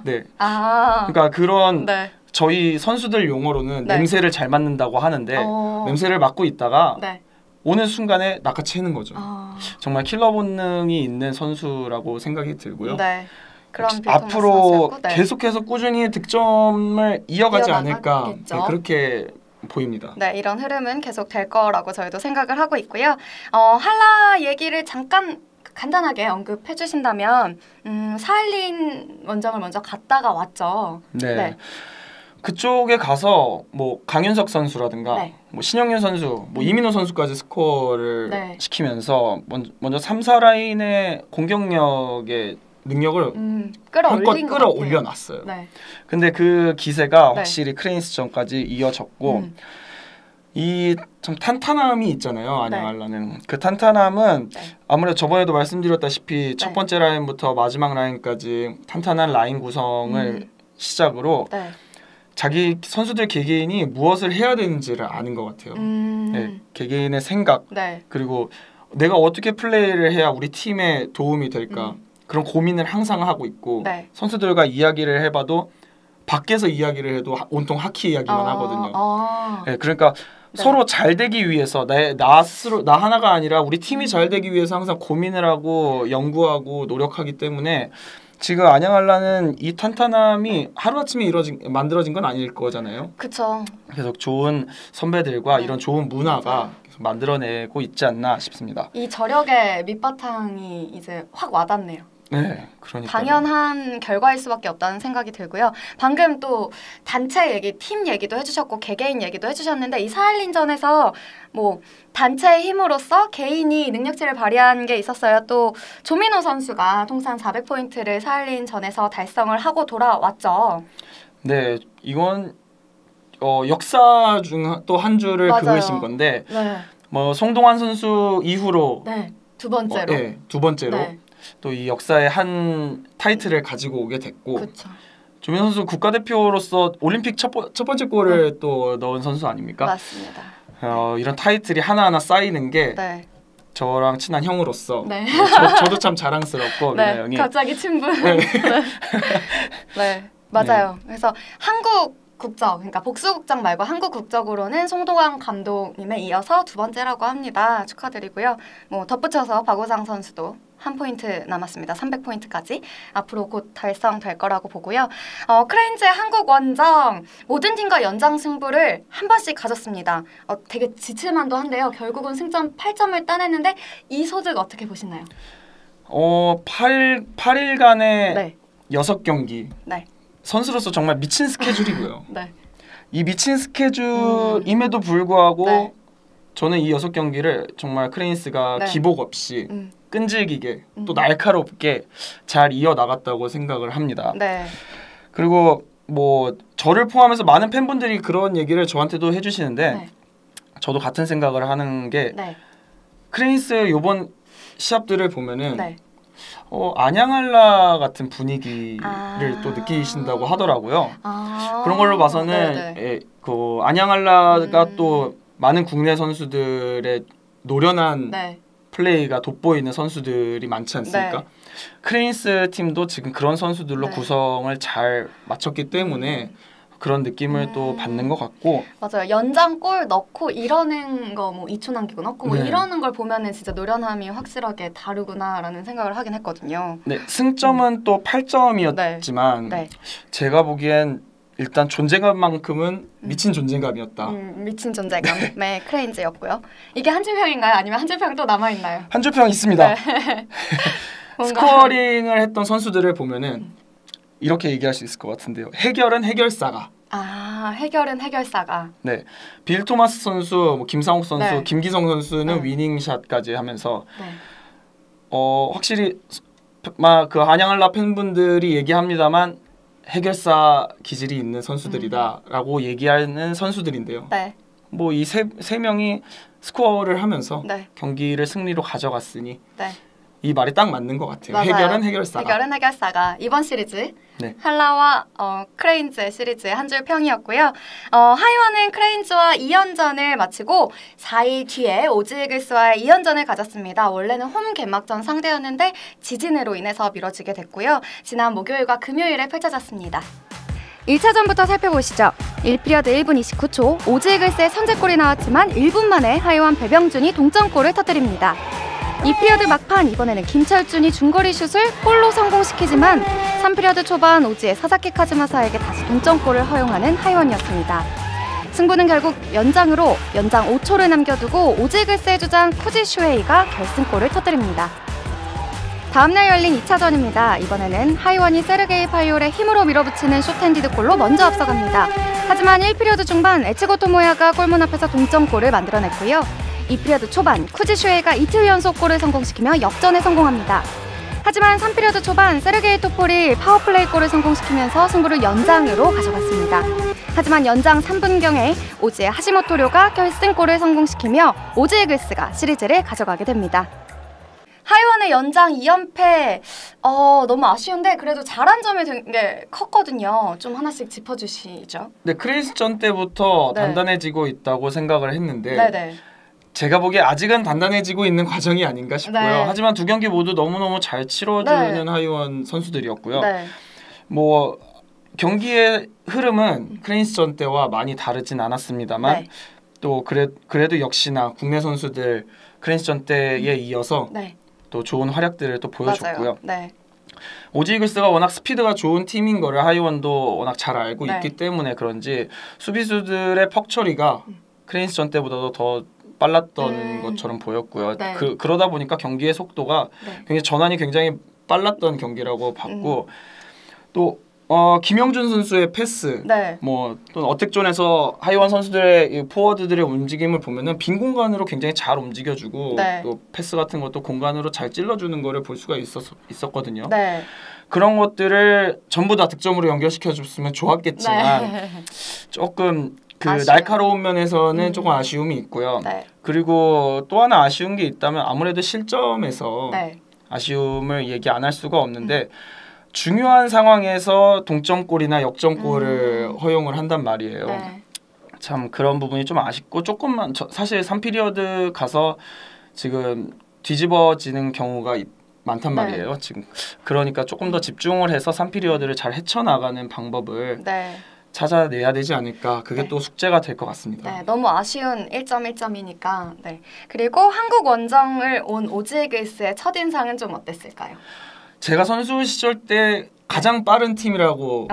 그러니까 그런 저희 선수들 용어로는 냄새를 잘 맡는다고 하는데 냄새를 맡고 있다가 오는 순간에 낚아채는 거죠. 정말 킬러 본능이 있는 선수라고 생각이 들고요. 앞으로 계속해서 꾸준히 득점을 이어가지 않을까 그렇게 보입니다. 이런 흐름은 계속 될 거라고 저희도 생각을 하고 있고요. 한라 얘기를 잠깐 간단하게 언급해 주신다면 사할린 원정을 먼저 갔다가 왔죠. 그쪽에 가서 뭐 강윤석 선수라든가 뭐 신영윤 선수, 뭐 이민호 선수까지 스코어를 시키면서 먼저 3, 4라인의 공격력의 능력을 한껏 끌어올려놨어요. 근데 그 기세가 확실히 크레인스전까지 이어졌고 이 참 탄탄함이 있잖아요. 안양한라는 그 탄탄함은 아무래도 저번에도 말씀드렸다시피 첫 번째 라인부터 마지막 라인까지 탄탄한 라인 구성을 시작으로 자기 선수들 개개인이 무엇을 해야 되는지를 아는 것 같아요. 네, 개개인의 생각 네. 그리고 내가 어떻게 플레이를 해야 우리 팀에 도움이 될까 그런 고민을 항상 하고 있고 네. 선수들과 이야기를 해봐도 밖에서 이야기를 해도 온통 하키 이야기만 하거든요. 네, 그러니까 네. 서로 잘 되기 위해서 나 스스로 나 하나가 아니라 우리 팀이 잘 되기 위해서 항상 고민을 하고 연구하고 노력하기 때문에 지금 안양알라는 이 탄탄함이 하루아침에 만들어진 건 아닐 거잖아요. 그렇죠. 계속 좋은 선배들과 이런 좋은 문화가 계속 만들어내고 있지 않나 싶습니다. 이 저력의 밑바탕이 이제 확 와닿네요. 네, 그러니까 당연한 결과일 수밖에 없다는 생각이 들고요. 방금 또 단체 얘기, 팀 얘기도 해주셨고 개개인 얘기도 해주셨는데 이 사할린전에서 뭐 단체의 힘으로써 개인이 능력치를 발휘한 게 있었어요. 또 조민호 선수가 통산 400포인트를 사할린전에서 달성을 하고 돌아왔죠. 네, 이건 역사 중 또 한 줄을 그으신 건데 네. 뭐 송동환 선수 이후로 네, 두 번째로. 네, 두 번째로 네. 또 이 역사의 한 타이틀을 가지고 오게 됐고 그렇죠. 조민호 선수 국가대표로서 올림픽 첫 번째 골을 또 넣은 선수 아닙니까? 맞습니다. 이런 타이틀이 하나하나 쌓이는 게 네. 저랑 친한 형으로서 네. 저도 참 자랑스럽고 네, 형이 갑자기 친분. 네. 네, 맞아요. 그래서 한국 국적, 그러니까 복수 국적 말고 한국 국적으로는 송동환 감독님에 이어서 두 번째라고 합니다. 축하드리고요. 뭐 덧붙여서 박우상 선수도 한 포인트 남았습니다. 300포인트까지 앞으로 곧 달성될 거라고 보고요. 크레인즈의 한국 원정 모든 팀과 연장 승부를 한 번씩 가졌습니다. 되게 지칠만도 한데요. 결국은 승점 8점을 따냈는데 이 소득 어떻게 보시나요? 8일간의 네. 6경기. 네. 선수로서 정말 미친 스케줄이고요. 네. 이 미친 스케줄임에도 불구하고 네. 저는 이 6경기를 정말 크레인스가 네. 기복 없이 끈질기게 또 날카롭게 잘 이어나갔다고 생각을 합니다. 네. 그리고 뭐 저를 포함해서 많은 팬분들이 그런 얘기를 저한테도 해주시는데 네. 저도 같은 생각을 하는 게 네. 크레인스 요번 시합들을 보면은 네. 안양알라 같은 분위기를 또 느끼신다고 하더라고요. 그런 걸로 봐서는 그 안양알라가 또 많은 국내 선수들의 노련한 네. 플레이가 돋보이는 선수들이 많지 않습니까? 네. 크레인스 팀도 지금 그런 선수들로 네. 구성을 잘 맞췄기 때문에 그런 느낌을 또 받는 것 같고 맞아요. 연장 골 넣고 이러는 거 뭐 2초 남기고 넣고 뭐 네. 이러는 걸 보면은 진짜 노련함이 확실하게 다르구나라는 생각을 하긴 했거든요. 네, 승점은 또 8점이었지만 네. 제가 보기엔 일단 존재감만큼은 미친 존재감이었다. 미친 존재감. 네, 크레인즈였고요. 이게 한 줄평인가요? 아니면 한 줄평 또 남아있나요? 한 줄평 있습니다. 네. 스코어링을 했던 선수들을 보면은 이렇게 얘기할 수 있을 것 같은데요. 해결은 해결사가. 해결은 해결사가. 네, 빌 토마스 선수, 뭐 김상욱 선수, 네. 김기성 선수는 위닝샷까지 하면서 네. 확실히 그 안양알라 팬분들이 얘기합니다만 해결사 기질이 있는 선수들이다라고 얘기하는 선수들인데요. 네. 뭐 이 세 명이 스코어를 하면서 네. 경기를 승리로 가져갔으니 네. 이 말이 딱 맞는 것 같아요. 맞아요. 해결은 해결사가. 해결은 해결사가. 이번 시리즈 네. 한라와 크레인즈의 시리즈의 한 줄 평이었고요. 하이원은 크레인즈와 2연전을 마치고 4일 뒤에 오즈이글스와의 2연전을 가졌습니다. 원래는 홈 개막전 상대였는데 지진으로 인해서 미뤄지게 됐고요. 지난 목요일과 금요일에 펼쳐졌습니다. 1차전부터 살펴보시죠. 1피리어드 1분 29초 오즈이글스의 선제골이 나왔지만 1분 만에 하이원 배병준이 동점골을 터뜨립니다. 2피리어드 막판 이번에는 김철준이 중거리 슛을 골로 성공시키지만 3피리어드 초반 오지의 사사키 카즈마사에게 다시 동점골을 허용하는 하이원이었습니다. 승부는 결국 연장으로 연장 5초를 남겨두고 오지이글스의 주장 쿠지 슈에이가 결승골을 터뜨립니다. 다음날 열린 2차전입니다. 이번에는 하이원이 세르게이 파이올의 힘으로 밀어붙이는 숏핸디드 골로 먼저 앞서갑니다. 하지만 1피리어드 중반 에치고 토모야가 골문 앞에서 동점골을 만들어냈고요. 2피리어드 초반 쿠지슈에이가 이틀 연속 골을 성공시키며 역전에 성공합니다. 하지만 3피리어드 초반 세르게이 토폴이 파워플레이 골을 성공시키면서 승부를 연장으로 가져갔습니다. 하지만 연장 3분경에 오지의 하시모토료가 결승골을 성공시키며 오즈이글스가 시리즈를 가져가게 됩니다. 하이원의 연장 2연패 너무 아쉬운데 그래도 잘한 점이 되게 컸거든요. 좀 하나씩 짚어주시죠. 네, 크리스전 때부터 네. 단단해지고 있다고 생각을 했는데 네네. 제가 보기에 아직은 단단해지고 있는 과정이 아닌가 싶고요. 네. 하지만 두 경기 모두 너무너무 잘 치러주는 네. 하이원 선수들이었고요. 네. 뭐 경기의 흐름은 크리스전 때와 많이 다르진 않았습니다만 네. 또 그래도 역시나 국내 선수들 크리스전 때에 이어서 네. 또 좋은 활약들을 또 보여줬고요. 맞아요. 네. 오지 이글스가 워낙 스피드가 좋은 팀인 거를 하이원도 워낙 잘 알고 네. 있기 때문에 그런지 수비수들의 퍽 처리가 크리스전 때보다도 더 빨랐던 것처럼 보였고요. 네. 그러다 보니까 경기의 속도가 네. 굉장히 전환이 굉장히 빨랐던 경기라고 봤고 또 김영준 선수의 패스, 네. 또 어택존에서 하이원 선수들의 이 포워드들의 움직임을 보면은 빈 공간으로 굉장히 잘 움직여주고 네. 또 패스 같은 것도 공간으로 잘 찔러주는 거를 볼 수가 있었거든요. 네. 그런 것들을 전부 다 득점으로 연결시켜줬으면 좋았겠지만 네. 조금 그 아쉬워요. 날카로운 면에서는 조금 아쉬움이 있고요. 네. 그리고 또 하나 아쉬운 게 있다면 아무래도 실점에서 네. 아쉬움을 얘기 안 할 수가 없는데 중요한 상황에서 동점골이나 역전골을 허용을 한단 말이에요. 네. 참 그런 부분이 좀 아쉽고 조금만 사실 3피리어드 가서 지금 뒤집어지는 경우가 많단 네. 말이에요. 지금 그러니까 조금 더 집중을 해서 3피리어드를 잘 헤쳐나가는 방법을 네. 찾아내야 되지 않을까. 그게 네. 또 숙제가 될 것 같습니다. 네, 너무 아쉬운 1점 1점이니까. 네. 그리고 한국 원정을 온 오지 이글스의 첫인상은 좀 어땠을까요? 제가 선수 시절 때 가장 빠른 팀이라고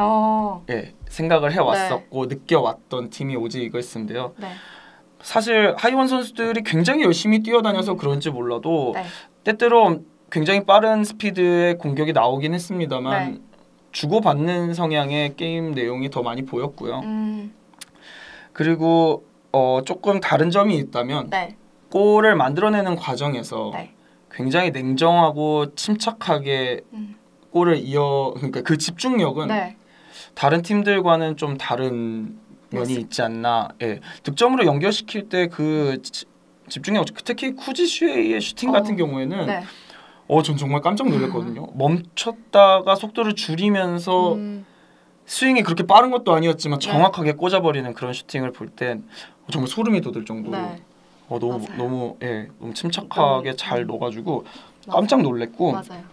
생각을 해왔었고 느껴왔던 팀이 오지 이글스인데요. 네. 사실 하이원 선수들이 굉장히 열심히 뛰어다녀서 그런지 몰라도 네. 때때로 굉장히 빠른 스피드의 공격이 나오긴 했습니다만 네. 주고받는 성향의 게임 내용이 더 많이 보였고요. 그리고 조금 다른 점이 있다면 네. 골을 만들어내는 과정에서 네. 굉장히 냉정하고 침착하게 골을 그러니까 그 집중력은 네. 다른 팀들과는 좀 다른 면이 있지 않나. 예. 득점으로 연결시킬 때 그 집중력, 특히 쿠지슈에이의 슈팅 같은 경우에는 네. 전 정말 깜짝 놀랐거든요. 멈췄다가 속도를 줄이면서 스윙이 그렇게 빠른 것도 아니었지만 정확하게 꽂아버리는 그런 슈팅을 볼 땐 정말 소름이 돋을 정도로 네. 너무 침착하게 잘 넣어가지고 깜짝 놀랐고 맞아요.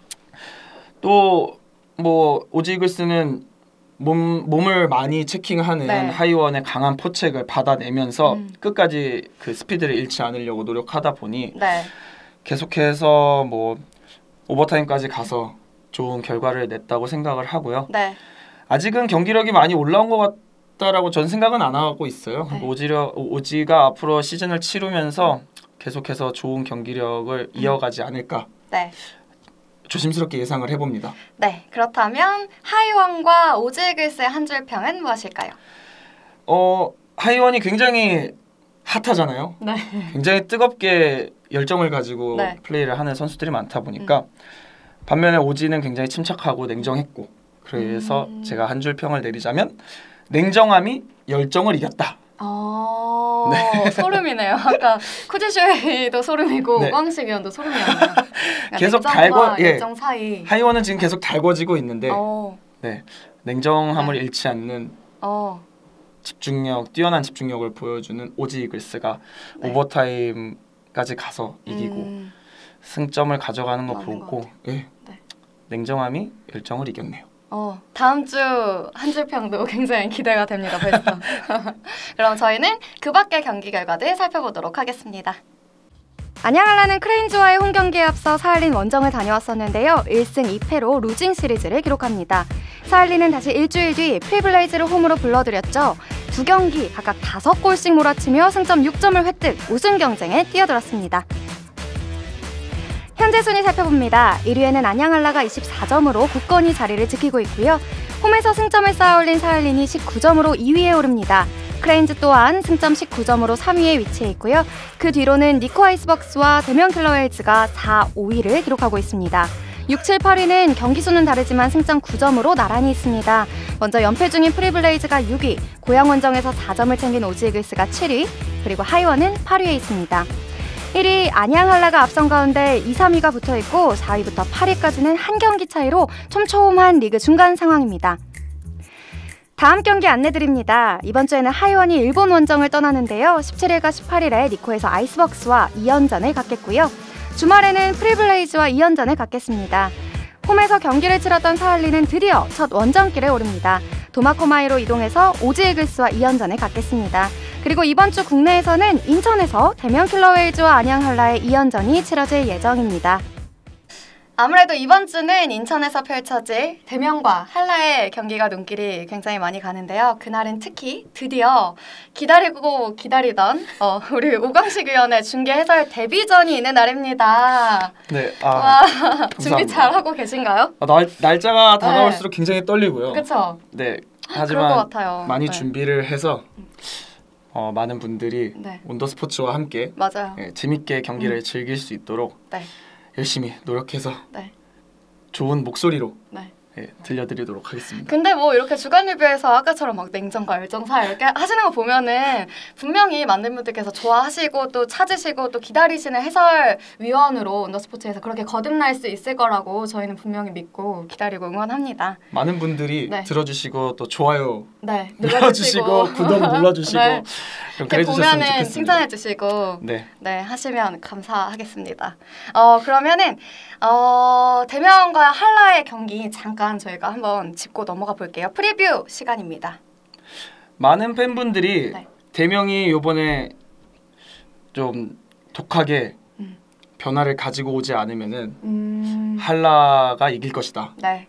또 오지 이글스는 몸을 많이 체킹하는 네. 하이원의 강한 포책을 받아내면서 끝까지 그 스피드를 잃지 않으려고 노력하다 보니 네. 계속해서 오버타임까지 가서 좋은 결과를 냈다고 생각을 하고요. 네. 아직은 경기력이 많이 올라온 것 같다라고 전 생각은 안 하고 있어요. 네. 오지가 앞으로 시즌을 치르면서 계속해서 좋은 경기력을 이어가지 않을까 네. 조심스럽게 예상을 해봅니다. 네. 그렇다면 하이원과 오지 이글스의 한 줄 평은 무엇일까요? 하이원이 굉장히 핫하잖아요. 네. 굉장히 뜨겁게 열정을 가지고 네. 플레이를 하는 선수들이 많다 보니까 반면에 오지는 굉장히 침착하고 냉정했고 그래서 제가 한 줄 평을 내리자면 냉정함이 열정을 이겼다. 네. 소름이네요. 아까 쿠지슈에이도 소름이고 네. 오광식 위원도 소름이었네요. 계속 열정 사이. 하이원은 지금 계속 달궈지고 있는데 네. 냉정함을 네. 잃지 않는 뛰어난 집중력을 보여주는 오지 이글스가 네. 오버타임까지 가서 이기고 승점을 가져가는 거 보고 네. 냉정함이 열정을 이겼네요. 다음 주 한 줄 평도 굉장히 기대가 됩니다. 벌써. 그럼 저희는 그 밖의 경기 결과들 살펴보도록 하겠습니다. 안양알라는 크레인즈와의 홈경기에 앞서 사할린 원정을 다녀왔었는데요. 1승 2패로 루징 시리즈를 기록합니다. 사할린은 다시 일주일 뒤 프리블레이즈를 홈으로 불러들였죠. 두 경기 각각 5골씩 몰아치며 승점 6점을 획득, 우승 경쟁에 뛰어들었습니다. 현재 순위 살펴봅니다. 1위에는 안양알라가 24점으로 굳건히 자리를 지키고 있고요. 홈에서 승점을 쌓아 올린 사할린이 19점으로 2위에 오릅니다. 크레인즈 또한 승점 19점으로 3위에 위치해 있고요. 그 뒤로는 니코 아이스박스와 대명 킬러웨일즈가 4, 5위를 기록하고 있습니다. 6, 7, 8위는 경기수는 다르지만 승점 9점으로 나란히 있습니다. 먼저 연패 중인 프리블레이즈가 6위, 고양 원정에서 4점을 챙긴 오지 이글스가 7위, 그리고 하이원은 8위에 있습니다. 1위 안양한라가 앞선 가운데 2, 3위가 붙어있고 4위부터 8위까지는 한 경기 차이로 촘촘한 리그 중간 상황입니다. 다음 경기 안내드립니다. 이번 주에는 하이원이 일본 원정을 떠나는데요. 17일과 18일에 니코에서 아이스벅스와 2연전을 갖겠고요. 주말에는 프리블레이즈와 2연전을 갖겠습니다. 홈에서 경기를 치렀던 사할리는 드디어 첫 원정길에 오릅니다. 도마코마이로 이동해서 오지 이글스와 2연전을 갖겠습니다. 그리고 이번 주 국내에서는 인천에서 대명 킬러웨이즈와 안양한라의 2연전이 치러질 예정입니다. 아무래도 이번 주는 인천에서 펼쳐질 대명과 한라의 경기가 눈길이 굉장히 많이 가는데요. 그날은 특히 드디어 기다리고 기다리던 우리 오광식 위원의 중계 해설 데뷔전이 있는 날입니다. 네, 와, 준비 잘하고 계신가요? 날짜가 다가올수록 굉장히 떨리고요. 그렇죠. 네, 그럴 하지만 것 같아요. 많이 네. 준비를 해서 많은 분들이 네. 온더스포츠와 함께 맞아요. 재밌게 경기를 즐길 수 있도록 네. 열심히 노력해서 네. 좋은 목소리로 네. 들려드리도록 하겠습니다. 근데 뭐 이렇게 주간 리뷰에서 아까처럼 막 냉정과 열정사 이렇게 하시는 거 보면은 분명히 많은 분들께서 좋아하시고 또 찾으시고 또 기다리시는 해설위원으로 온더스포츠에서 그렇게 거듭날 수 있을 거라고 저희는 분명히 믿고 기다리고 응원합니다. 많은 분들이 네. 들어주시고 또 좋아요 네, 눌러주시고 구독 눌러주시고 네. 이렇게 이렇게 보면은 좋겠습니다. 칭찬해주시고 네. 네 하시면 감사하겠습니다. 그러면은 대명과 한라의 경기 잠깐 저희가 한번 짚고 넘어가 볼게요. 프리뷰 시간입니다. 많은 팬분들이 네. 대명이 이번에 좀 독하게 변화를 가지고 오지 않으면은 한라가 이길 것이다. 네.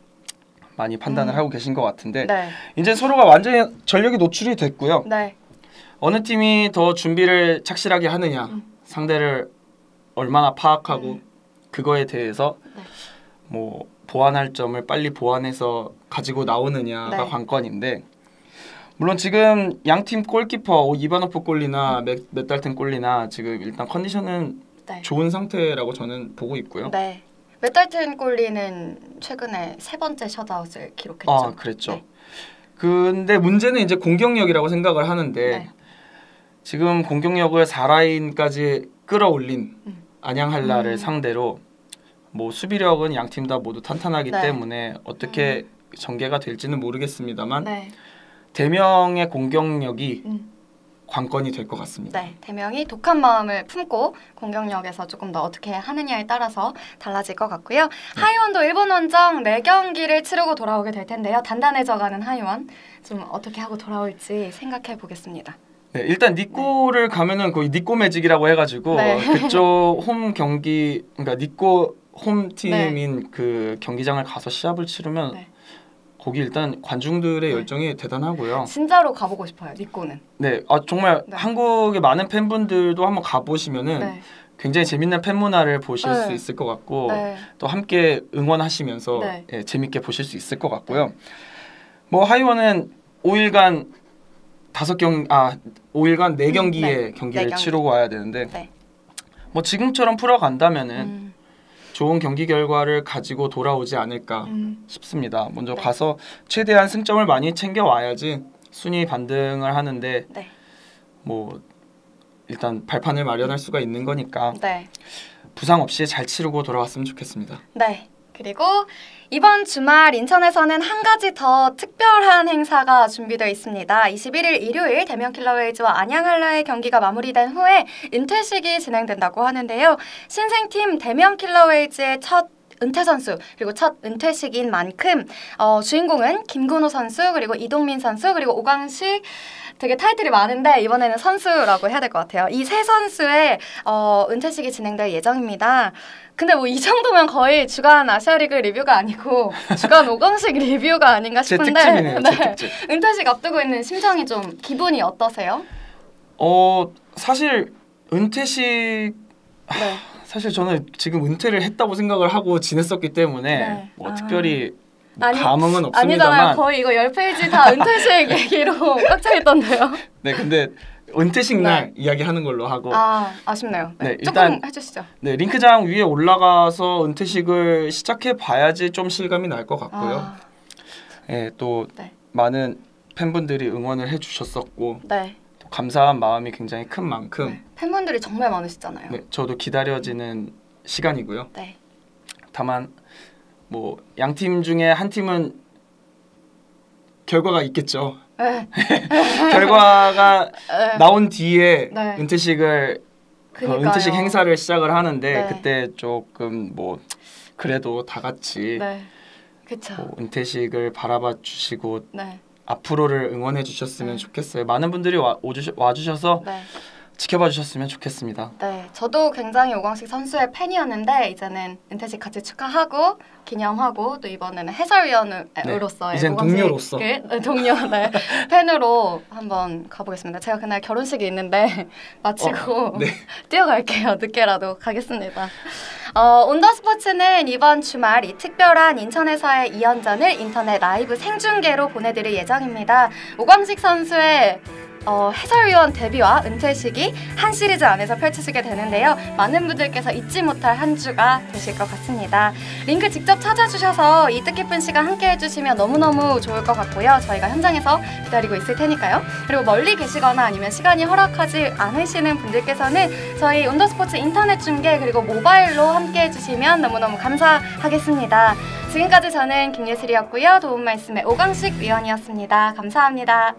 많이 판단을 하고 계신 것 같은데 네. 이제 서로가 완전히 전력이 노출이 됐고요. 네. 어느 팀이 더 준비를 착실하게 하느냐, 상대를 얼마나 파악하고 그거에 대해서 네. 뭐 보완할 점을 빨리 보완해서 가지고 나오느냐가 네. 관건인데 물론 지금 양팀 골키퍼 이바노프 골리나 맷달튼 골리나 지금 일단 컨디션은 네. 좋은 상태라고 저는 보고 있고요. 네. 맷달튼 골리는 최근에 3번째 셧아웃을 기록했죠. 아, 그랬죠. 네. 근데 문제는 이제 공격력이라고 생각을 하는데 네. 지금 공격력을 4라인까지 끌어올린 안양한라를 상대로 뭐 수비력은 양 팀 다 모두 탄탄하기 네. 때문에 어떻게 전개가 될지는 모르겠습니다만 네. 대명의 공격력이 관건이 될 것 같습니다. 네, 대명이 독한 마음을 품고 공격력에서 조금 더 어떻게 하느냐에 따라서 달라질 것 같고요. 하이원도 일본 원정 4경기를 치르고 돌아오게 될 텐데요. 단단해져가는 하이원 좀 어떻게 하고 돌아올지 생각해 보겠습니다. 네, 일단 니꼬를 가면은 거의 니꼬 매직이라고 해가지고 네. 그쪽 홈 경기 그러니까 니꼬 홈 팀인 그 경기장을 가서 시합을 치르면 네. 거기 일단 관중들의 열정이 대단하고요. 진짜로 가보고 싶어요, 니꼬는. 네, 정말 네. 한국의 많은 팬분들도 한번 가보시면은 네. 굉장히 재밌는 팬 문화를 보실 네. 수 있을 것 같고 네. 또 함께 응원하시면서 네. 재밌게 보실 수 있을 것 같고요. 뭐 하이원은 5일간 4경기의 네. 경기를 4경기. 치르고 와야 되는데 네. 뭐 지금처럼 풀어간다면은 좋은 경기 결과를 가지고 돌아오지 않을까 싶습니다. 먼저 네. 가서 최대한 승점을 많이 챙겨 와야지 순위 반등을 하는데 네. 뭐 일단 발판을 마련할 수가 있는 거니까 네. 부상 없이 잘 치르고 돌아왔으면 좋겠습니다. 네. 그리고 이번 주말 인천에서는 한 가지 더 특별한 행사가 준비되어 있습니다. 21일 일요일 대명 킬러웨이즈와 안양한라의 경기가 마무리된 후에 은퇴식이 진행된다고 하는데요. 신생팀 대명 킬러웨이즈의 첫 은퇴 선수 그리고 첫 은퇴식인 만큼 주인공은 김근호 선수 그리고 이동민 선수 그리고 오광식 되게 타이틀이 많은데 이번에는 선수라고 해야 될 것 같아요. 이 세 선수의 은퇴식이 진행될 예정입니다. 근데 뭐 이 정도면 거의 주간 아시아리그 리뷰가 아니고 주간 오광식 리뷰가 아닌가 제 싶은데 특집이네요. 제 특집. 은퇴식 앞두고 있는 심정이 좀 기분이 어떠세요? 사실 은퇴식 네. 사실 저는 지금 은퇴를 했다고 생각을 하고 지냈었기 때문에 네. 뭐 특별히 아니, 감흥은 없습니다만 아니잖아요. 거의 이거 10페이지 다 은퇴식 얘기로 꽉 차 있던데요. 네, 근데 은퇴식 날 네. 이야기하는 걸로 하고 아쉽네요. 네, 네, 일단 조금 해주시죠. 네, 링크장 위에 올라가서 은퇴식을 시작해 봐야지 좀 실감이 날 것 같고요. 또 네. 많은 팬분들이 응원을 해주셨었고 네. 또 감사한 마음이 굉장히 큰 만큼 네. 팬분들이 정말 많으시잖아요. 네, 저도 기다려지는 시간이고요. 네. 다만 뭐 양 팀 중에 한 팀은 결과가 있겠죠. 네. 결과가 네. 나온 뒤에 네. 은퇴식 행사를 시작을 하는데 네. 그때 조금 뭐 그래도 다 같이 네. 그쵸. 뭐 은퇴식을 바라봐 주시고 네. 앞으로를 응원해 주셨으면 네. 좋겠어요. 많은 분들이 와주셔서 네. 지켜봐 주셨으면 좋겠습니다. 네, 저도 굉장히 오광식 선수의 팬이었는데 이제는 은퇴식 같이 축하하고 기념하고 또 이번에는 해설위원으로서 이젠 동료로서 동료 네, 팬으로 한번 가보겠습니다. 제가 그날 결혼식이 있는데 마치고 네. 뛰어갈게요. 늦게라도 가겠습니다. 온더스포츠는 이번 주말 이 특별한 인천에서의 2연전을 인터넷 라이브 생중계로 보내드릴 예정입니다. 오광식 선수의 해설위원 데뷔와 은퇴식이 한 시리즈 안에서 펼쳐지게 되는데요. 많은 분들께서 잊지 못할 한 주가 되실 것 같습니다. 링크 직접 찾아주셔서 이 뜻깊은 시간 함께 해주시면 너무너무 좋을 것 같고요. 저희가 현장에서 기다리고 있을 테니까요. 그리고 멀리 계시거나 아니면 시간이 허락하지 않으시는 분들께서는 저희 온더스포츠 인터넷 중계 그리고 모바일로 함께 해주시면 너무너무 감사하겠습니다. 지금까지 저는 김예슬이었고요. 도움 말씀의 오광식 위원이었습니다. 감사합니다.